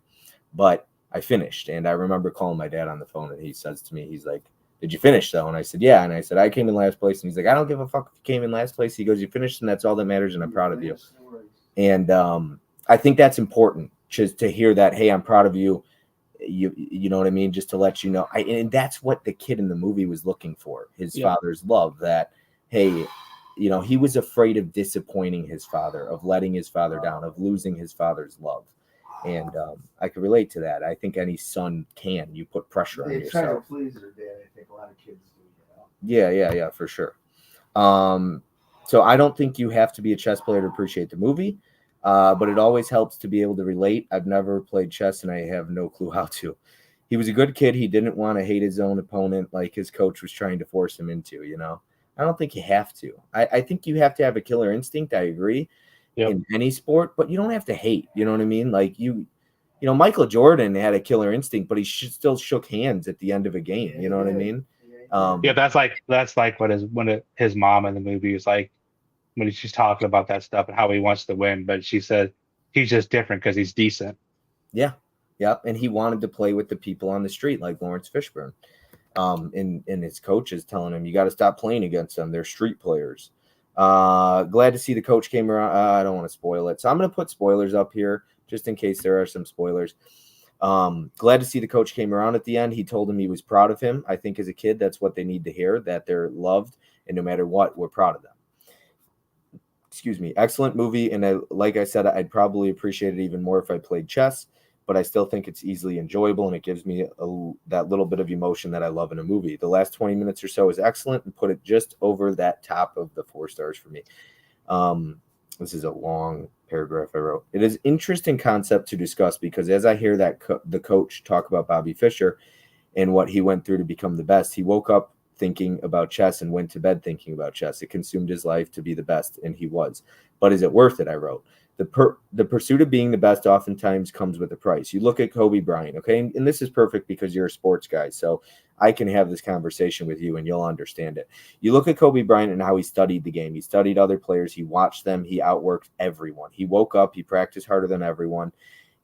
But I finished. And I remember calling my dad on the phone, and he says to me, he's like, "Did you finish though?" And I said, "Yeah." And I said, "I came in last place." And he's like, "I don't give a fuck if you came in last place." He goes, "You finished, and that's all that matters, and I'm proud of you." And I think that's important, just to hear that, hey, I'm proud of you. You know what I mean? Just to let you know. And that's what the kid in the movie was looking for, his father's love, that, hey, he was afraid of disappointing his father, of letting his father down, of losing his father's love. And I could relate to that. I think any son can. You put pressure on yourself. They try to please their dad. I think a lot of kids do. Yeah, for sure. So I don't think you have to be a chess player to appreciate the movie, but it always helps to be able to relate. I've never played chess, and I have no clue how to. He was a good kid. He didn't want to hate his own opponent like his coach was trying to force him into, I don't think you have to. I think you have to have a killer instinct. I agree. Yep. In any sport, but you don't have to hate. You know what I mean? Like Michael Jordan had a killer instinct, but he still shook hands at the end of a game. You know what I mean? That's like what his mom in the movie is like, when she's talking about that stuff and how he wants to win, but she said he's just different because he's decent. Yeah. And he wanted to play with the people on the street, like Lawrence Fishburne. And his coach is telling him, you got to stop playing against them. They're street players. Glad to see the coach came around. I don't want to spoil it, so I'm going to put spoilers up here just in case there are some spoilers. Glad to see the coach came around at the end. He told him he was proud of him. I think as a kid, that's what they need to hear, that they're loved, and no matter what, we're proud of them. Excuse me. Excellent movie. And like I said, I'd probably appreciate it even more if I played chess, but I still think it's easily enjoyable, and it gives me that little bit of emotion that I love in a movie. The last 20 minutes or so is excellent, and put it just over that top of the 4 stars for me. This is a long paragraph I wrote. It is interesting concept to discuss because as I hear that the coach talk about Bobby Fischer and what he went through to become the best, he woke up thinking about chess and went to bed thinking about chess. It consumed his life to be the best, and he was. But is it worth it? I wrote. The pursuit of being the best oftentimes comes with a price. You look at Kobe Bryant, okay? And this is perfect because you're a sports guy, so I can have this conversation with you and you'll understand it. You look at Kobe Bryant and how he studied the game. He studied other players. He watched them. He outworked everyone. He woke up. He practiced harder than everyone.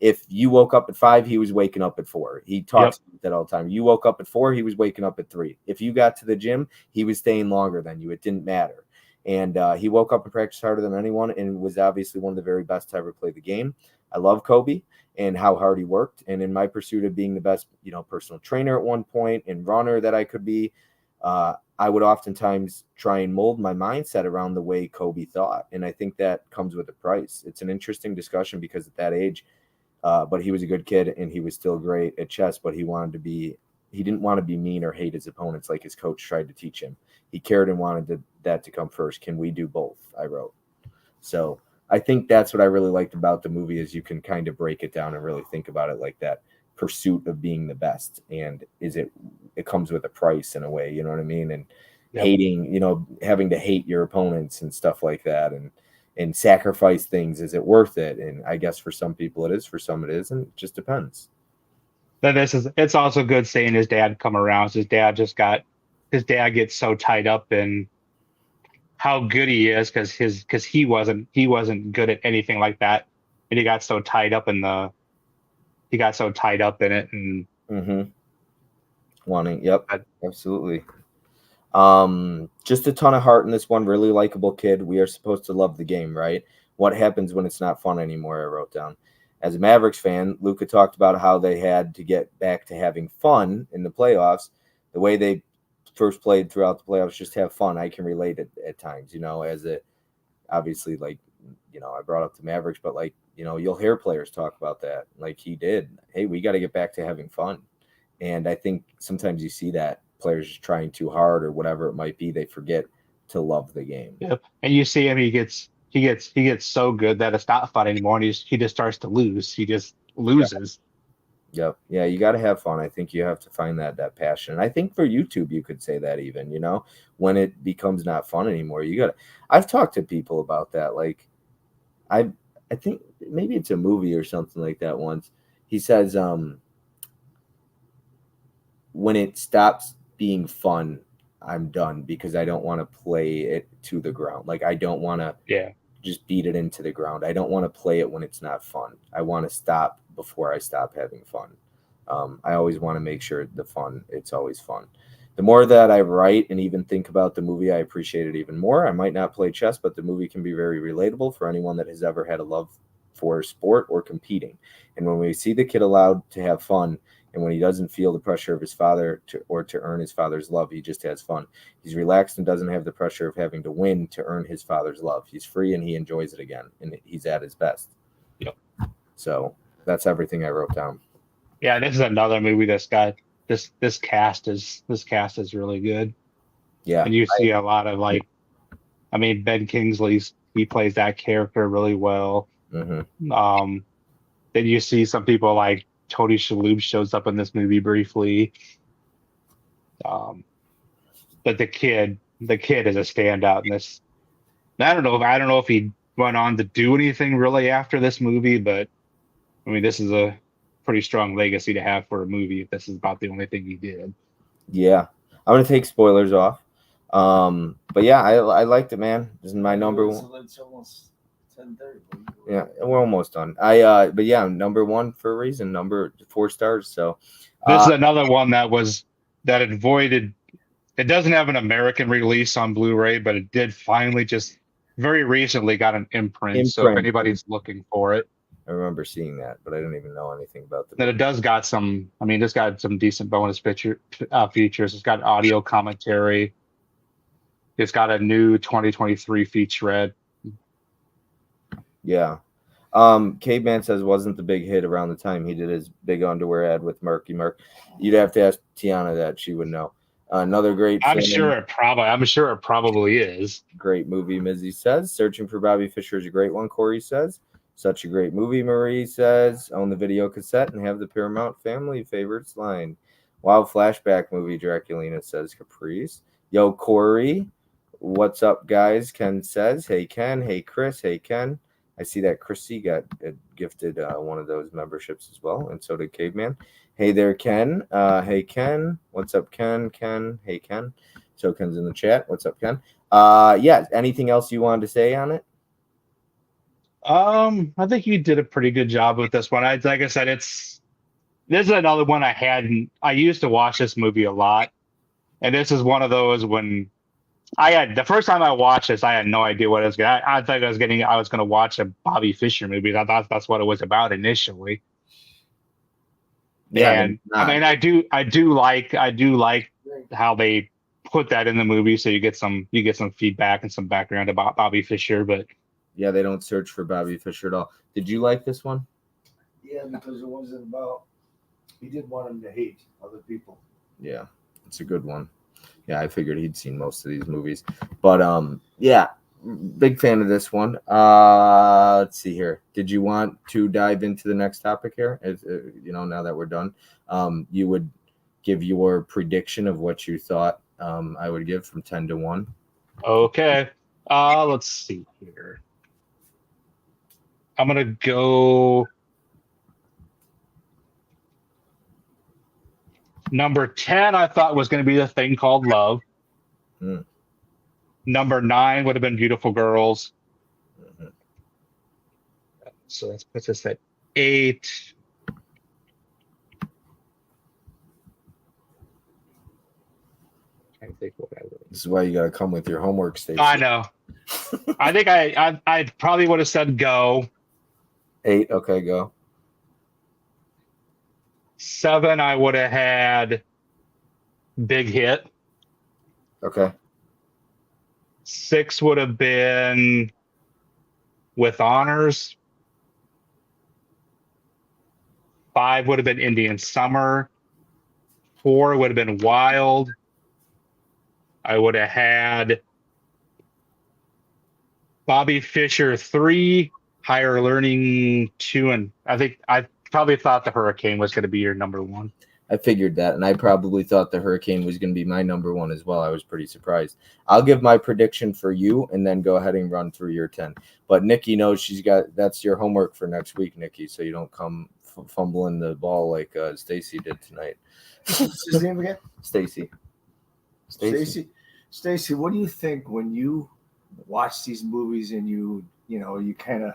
If you woke up at 5, he was waking up at 4. He talks about that all the time. You woke up at 4, he was waking up at 3. If you got to the gym, he was staying longer than you. It didn't matter. And he woke up and practiced harder than anyone and was obviously one of the very best to ever play the game. I love Kobe and how hard he worked. And in my pursuit of being the best, personal trainer at one point and runner that I could be, I would oftentimes try and mold my mindset around the way Kobe thought. And I think that comes with a price. It's an interesting discussion because at that age, but he was a good kid and he was still great at chess, but he wanted to be he didn't want to be mean or hate his opponents like his coach tried to teach him. He cared and wanted that to come first. Can we do both? I wrote. So I think that's what I really liked about the movie is you can kind of break it down and really think about it like that pursuit of being the best. And it comes with a price in a way, you know what I mean? And hating, having to hate your opponents and stuff like that and sacrifice things. Is it worth it? And I guess for some people it is, for some it isn't. It just depends. Then it's also good seeing his dad come around. His dad gets so tied up in how good he is because he wasn't good at anything like that, and he got so tied up in it and wanting. Yep, absolutely. Just a ton of heart in this one. Really likable kid. We are supposed to love the game, right? What happens when it's not fun anymore? I wrote down. As a Mavericks fan, Luka talked about how they had to get back to having fun in the playoffs. The way they first played throughout the playoffs, just have fun. I can relate it at times, as a, obviously, like, I brought up the Mavericks, but like, you'll hear players talk about that like he did. Hey, we got to get back to having fun. And I think sometimes you see that players just trying too hard or whatever it might be, they forget to love the game. Yep. And you see him, he gets so good that it's not fun anymore, and he just starts to lose. He just loses. Yep. Yeah, you got to have fun. I think you have to find that passion. And I think for YouTube, you could say that even, when it becomes not fun anymore, I've talked to people about that. Like, I think maybe it's a movie or something like that once. He says, when it stops being fun, I'm done because I don't want to play it to the ground. Like, I don't want to just beat it into the ground. I don't want to play it when it's not fun. I want to stop before I stop having fun. I always want to make sure it's always fun. The more that I write and even think about the movie, I appreciate it even more. I might not play chess, but the movie can be very relatable for anyone that has ever had a love for sport or competing. And when we see the kid allowed to have fun, and when he doesn't feel the pressure of his father to earn his father's love, he just has fun. He's relaxed and doesn't have the pressure of having to win to earn his father's love. He's free and he enjoys it again, and he's at his best. Yep. So that's everything I wrote down. Yeah, this is another movie that's got this cast is really good. Yeah. And you see a lot of Ben Kingsley, he plays that character really well. Mm-hmm. Then you see some people like Tony Shalhoub shows up in this movie briefly. But the kid is a standout in this. I don't know if he went on to do anything really after this movie, but I mean, this is a pretty strong legacy to have for a movie if this is about the only thing he did. Yeah. I'm going to take spoilers off. But yeah, I liked it, man. This is my number one. So it's almost 10:30. Yeah, we're almost done. But yeah, number one for a reason. Number 4 stars. So this is another one that avoided. It doesn't have an American release on Blu-ray, but it did finally just very recently got an imprint. So if anybody's looking for it, I remember seeing that, but I didn't even know anything about the movie. It does got some. I mean, it's got some decent bonus features. It's got audio commentary. It's got a new 2023 featurette. Yeah. Caveman says wasn't the big hit around the time he did his big underwear ad with Murky Murk. You'd have to ask Tiana that. She would know. Another great I'm sure it probably is. Great movie, Mizzy says. Searching for Bobby Fischer is a great one, Corey says. Such a great movie, Marie says. Own the video cassette and have the Paramount family favorites line. Wow, flashback movie, Draculina says. Caprice. Yo, Corey. What's up, guys? Ken says. Hey, Ken. Hey, Chris. Hey, Ken. I see that Chrissy got gifted one of those memberships as well, and so did Caveman. Hey there, Ken. Hey, Ken. What's up, Ken? Ken. Hey, Ken. So Ken's in the chat. What's up, Ken? Yeah. Anything else you wanted to say on it? I think you did a pretty good job with this one. Like I said, this is another one I used to watch this movie a lot, and this is one of those when the first time I watched this, I had no idea what it was. I thought I was going to watch a Bobby Fischer movie. I thought that's what it was about initially. Yeah, and I mean, I do like how they put that in the movie, so you get some feedback and some background about Bobby Fischer. But yeah, they don't search for Bobby Fischer at all. Did you like this one? Yeah, because it wasn't about. He didn't want him to hate other people. Yeah, it's a good one. Yeah, I figured he'd seen most of these movies. But yeah, big fan of this one. Let's see here. Did you want to dive into the next topic here? Now that we're done, you would give your prediction of what you thought I would give from 10 to 1. Okay. Let's see here. I'm gonna go number 10. I thought was going to be The Thing Called Love. Mm. Number 9 would have been Beautiful Girls. Mm-hmm. So that puts us at 8. I think what I would. This is why you got to come with your homework, Stacy. I know. I think I probably would have said Go. 8. Okay, go. 7, I would have had Big Hit. Okay. 6 would have been With Honors. 5 would have been Indian Summer. 4 would have been Wild. I would have had Bobby Fischer 3, Higher Learning 2, and I probably thought The Hurricane was going to be your number 1. I figured that, and I probably thought The Hurricane was going to be my number 1 as well. I was pretty surprised. I'll give my prediction for you, and then go ahead and run through your 10. But Nikki knows that's your homework for next week, Nikki, so you don't come fumbling the ball like Stacy did tonight. What's his name again? Stacy, what do you think when you watch these movies and you kind of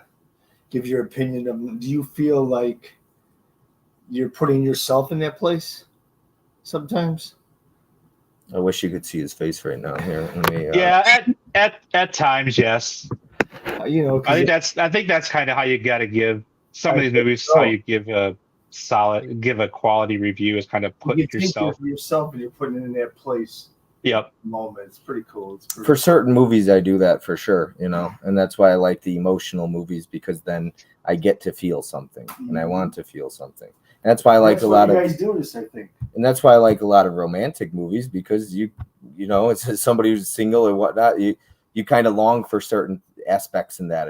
give your opinion of them? Do you feel like you're putting yourself in that place sometimes? I wish you could see his face right now. Here, yeah, at times, yes. I think that's kind of how you got to give some of these movies. How you give a quality review is kind of putting yourself and you're putting it in that place. Yep. Moment. It's pretty cool. For certain movies, I do that for sure, and that's why I like the emotional movies, because then I get to feel something, and I want to feel something. And that's why I like a lot of guys do this, I think. And that's why I like a lot of romantic movies, because it's somebody who's single or whatnot. You kind of long for certain aspects in that,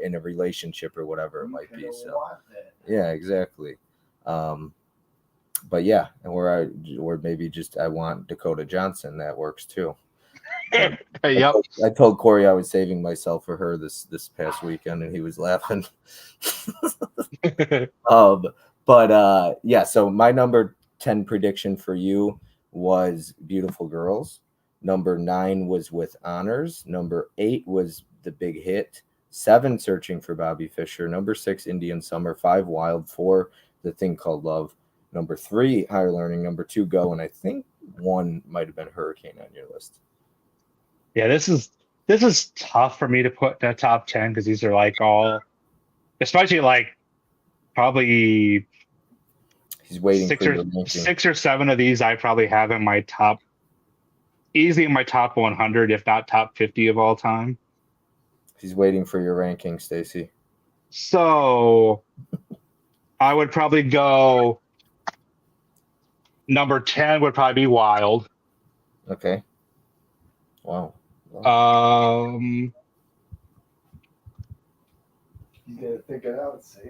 in a relationship or whatever it might be. So yeah, exactly. But yeah, and or maybe just I want Dakota Johnson. That works too. Yep. I told Corey I was saving myself for her this past weekend, and he was laughing. But yeah. So my number 10 prediction for you was Beautiful Girls. Number 9 was With Honors. Number 8 was The Big Hit. 7, Searching for Bobby Fischer. Number 6, Indian Summer. 5, Wild. 4, The Thing Called Love. Number 3, Higher Learning. Number 2, Go. And I think 1 might have been Hurricane on your list. Yeah, this is tough for me to put in the top 10, because these are like all, especially like probably he's waiting six or 7 of these I probably have in my top, easily in my top 100, if not top 50 of all time. He's waiting for your ranking, Stacy. So I would probably go. Number 10 would probably be Wild. Okay. Wow. You gotta think it out, see.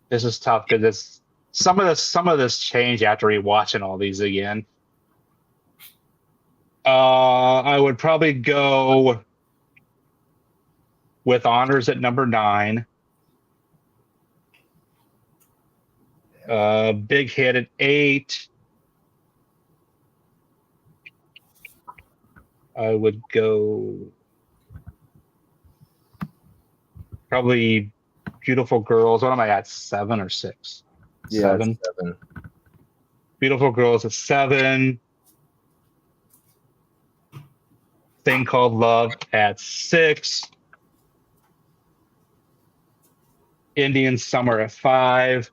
This is tough because some of this changed after rewatching all these again. I would probably go With Honors at number 9. Big Hit at 8. I would go probably Beautiful Girls. What am I at? 7 or 6? Yeah, 7. Beautiful Girls at 7. Thing Called Love at 6. Indian Summer at 5.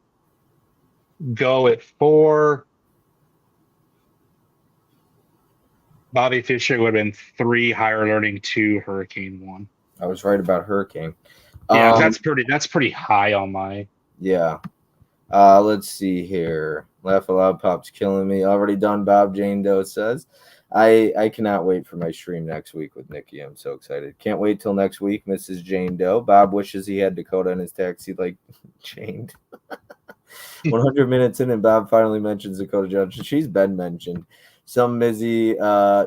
Go at 4. Bobby Fischer would have been 3. Higher Learning 2. Hurricane 1. I was right about Hurricane. Yeah, that's pretty high on my. Yeah. Let's see here. Laugh Aloud Pop's killing me. Already done, Bob Jane Doe says. I cannot wait for my stream next week with Nikki. I'm so excited. Can't wait till next week, Mrs. Jane Doe. Bob wishes he had Dakota in his taxi like chained. 100 minutes in, and Bob finally mentions Dakota Johnson. She's been mentioned. Some Mizzy,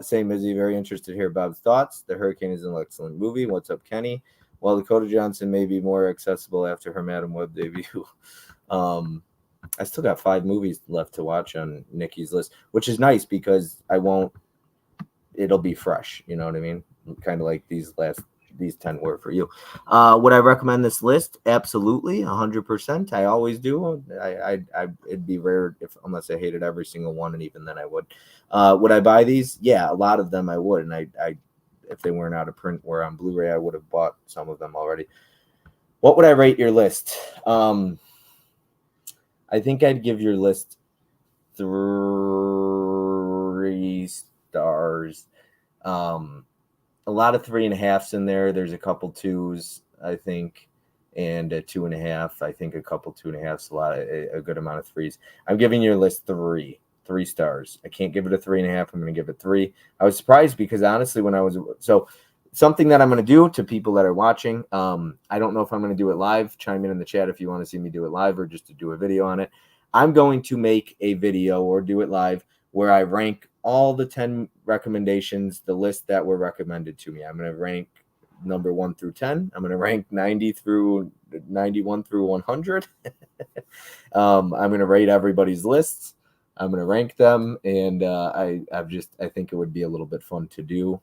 say Mizzy, very interested to hear Bob's thoughts. The Hurricane is an excellent movie. What's up, Kenny? While Dakota Johnson may be more accessible after her Madam Web debut. I still got 5 movies left to watch on Nikki's list, which is nice because it'll be fresh. You know what I mean? Kind of like these 10 were for you. Would I recommend this list? Absolutely, 100%. I always do. It'd be rare unless I hated every single one, and even then I would. Would I buy these? Yeah, a lot of them I would, and I if they weren't out of print or on Blu-ray, I would have bought some of them already. What would I rate your list? I think I'd give your list 3 stars. A lot of 3.5s in there. There's a couple 2s, I think, and a 2.5. I think a couple 2.5s, a good amount of 3s. I'm giving your list 3 stars. I can't give it a 3.5. I'm going to give it 3. I was surprised because honestly, something that I'm going to do to people that are watching, I don't know if I'm going to do it live. Chime in the chat if you want to see me do it live or just to do a video on it. I'm going to make a video or do it live where I rank all the 10 recommendations, the list that were recommended to me. I'm going to rank number 1 through 10. I'm going to rank 91 through 100. I'm going to rate everybody's lists. I'm going to rank them, and I think it would be a little bit fun to do.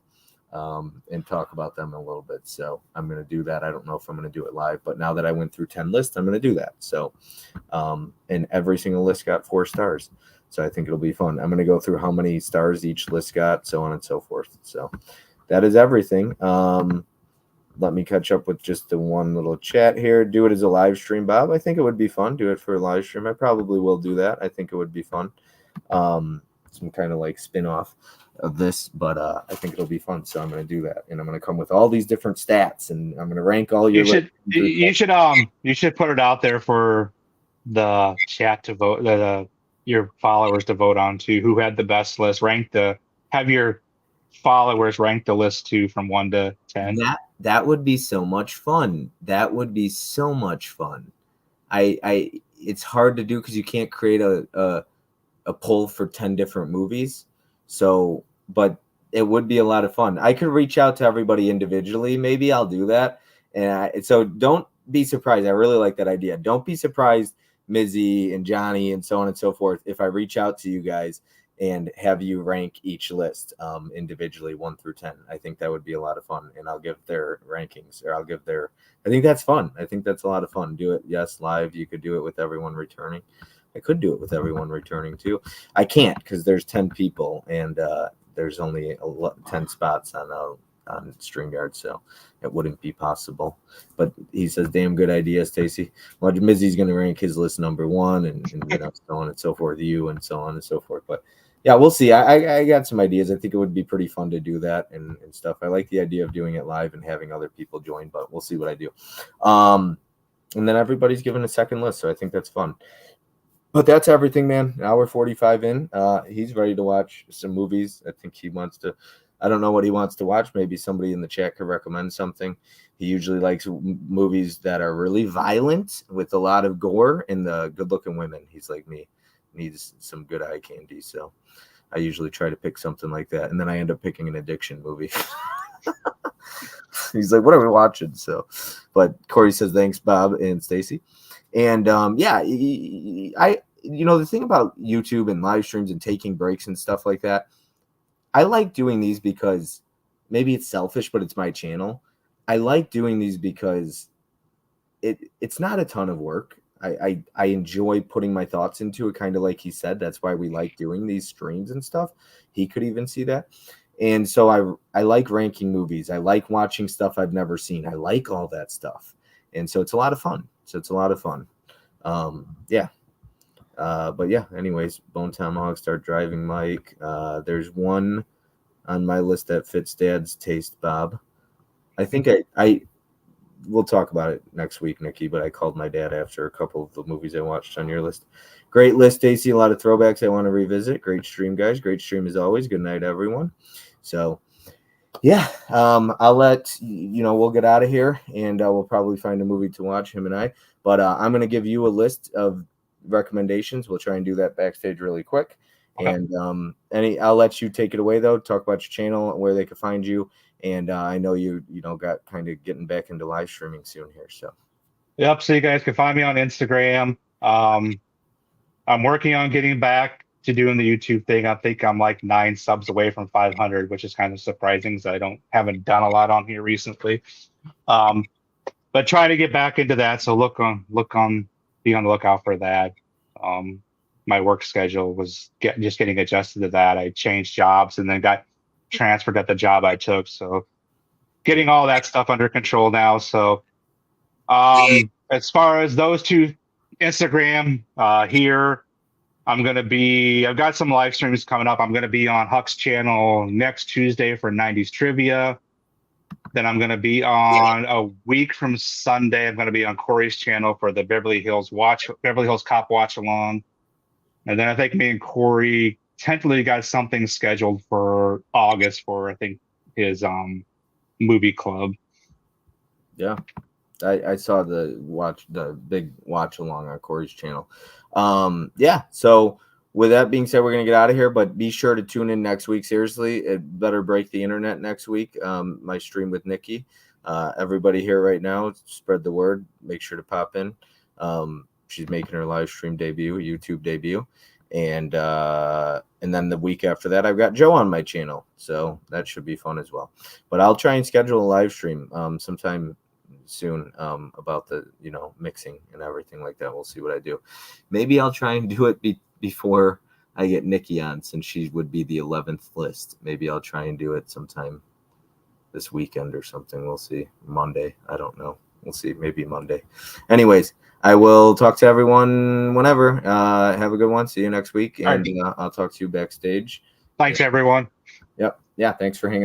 And talk about them a little bit. So I'm going to do that. I don't know if I'm going to do it live, but now that I went through 10 lists, I'm going to do that. So, and every single list got 4 stars. So I think it'll be fun. I'm going to go through how many stars each list got, so on and so forth. So that is everything. Let me catch up with just the one little chat here. Do it as a live stream, Bob. I think it would be fun. Do it for a live stream. I probably will do that. I think it would be fun. Some kind of like spin-off of this, but I think it'll be fun. So I'm going to do that, and I'm going to come with all these different stats, and I'm going to rank all your. You should put it out there for the chat to vote, your followers to vote on to who had the best list. Have your followers rank the list from 1 to 10. That would be so much fun. That would be so much fun. It's hard to do because you can't create a poll for 10 different movies. So, but it would be a lot of fun. I could reach out to everybody individually. Maybe I'll do that. So don't be surprised. I really like that idea. Don't be surprised, Mizzy and Johnny and so on and so forth, if I reach out to you guys and have you rank each list individually 1 through 10. I think that would be a lot of fun, and I'll give their rankings, or I think that's fun. I think that's a lot of fun. Do it. Yes. Live. You could do it with everyone returning. I could do it with everyone returning too. I can't because there's 10 people and there's only 10 spots on StreamYard, so it wouldn't be possible. But he says, "Damn good idea, Stacy." Well, Mizzy's going to rank his list number 1, and so on and so forth. You and so on and so forth. But yeah, we'll see. I got some ideas. I think it would be pretty fun to do that and stuff. I like the idea of doing it live and having other people join, but we'll see what I do. And then everybody's given a second list, so I think that's fun. But that's everything, man. Hour 45 in. He's ready to watch some movies. I think he wants to. I don't know what he wants to watch. Maybe somebody in the chat could recommend something. He usually likes movies that are really violent with a lot of gore and the good-looking women. He's like me. Needs some good eye candy. So I usually try to pick something like that. And then I end up picking an addiction movie. He's like, what are we watching? So, but Corey says, thanks, Bob and Stacy. And yeah, the thing about YouTube and live streams and taking breaks and stuff like that, I like doing these because maybe it's selfish, but it's my channel. I like doing these because it's not a ton of work. I enjoy putting my thoughts into it, kind of like he said. That's why we like doing these streams and stuff. He could even see that. And so I like ranking movies. I like watching stuff I've never seen. I like all that stuff. And so it's a lot of fun. Yeah. But yeah, anyways, Bone Tomahawk, Start Driving Mike. There's one on my list that fits Dad's taste, Bob. I think we'll talk about it next week, Nikki. But I called my dad after a couple of the movies I watched on your list. Great list, Stacy. A lot of throwbacks I want to revisit. Great stream, guys. Great stream as always. Good night, everyone. So, yeah, I'll let we'll get out of here, and we'll probably find a movie to watch, him and I. But I'm going to give you a list of recommendations. We'll try and do that backstage really quick. Okay. And I'll let you take it away though. Talk about your channel and where they can find you. And I know you got kind of getting back into live streaming soon here. So Yep. So you guys can find me on Instagram. I'm working on getting back to doing the YouTube thing. I think I'm like 9 subs away from 500, which is kind of surprising because I haven't done a lot on here recently. But trying to get back into that. So be on the lookout for that. My work schedule was just getting adjusted to that. I changed jobs and then got transferred at the job I took. So getting all that stuff under control now. So as far as those two, Instagram here, I've got some live streams coming up. I'm going to be on Huck's channel next Tuesday for 90s trivia. Then I'm going to be on a week from Sunday. I'm going to be on Corey's channel for the Beverly Hills Cop Watch Along. And then I think me and Corey tentatively got something scheduled for August for, I think, his movie club. Yeah. I saw the big watch along on Corey's channel. Yeah. So with that being said, we're going to get out of here, but be sure to tune in next week. Seriously, it better break the internet next week. My stream with Nikki, everybody here right now, spread the word, make sure to pop in. She's making her live stream debut, YouTube debut. And then the week after that, I've got Joe on my channel. So that should be fun as well. But I'll try and schedule a live stream sometime soon about the mixing and everything like that. We'll see what I do. Maybe I'll try and do it before I get Nikki on, since she would be the 11th list. Maybe I'll try and do it sometime this weekend or something. We'll see. Monday. I don't know. We'll see. Maybe Monday. Anyways, I will talk to everyone whenever. Have a good one. See you next week. And I'll talk to you backstage. Thanks, everyone. Yep. Yeah. Thanks for hanging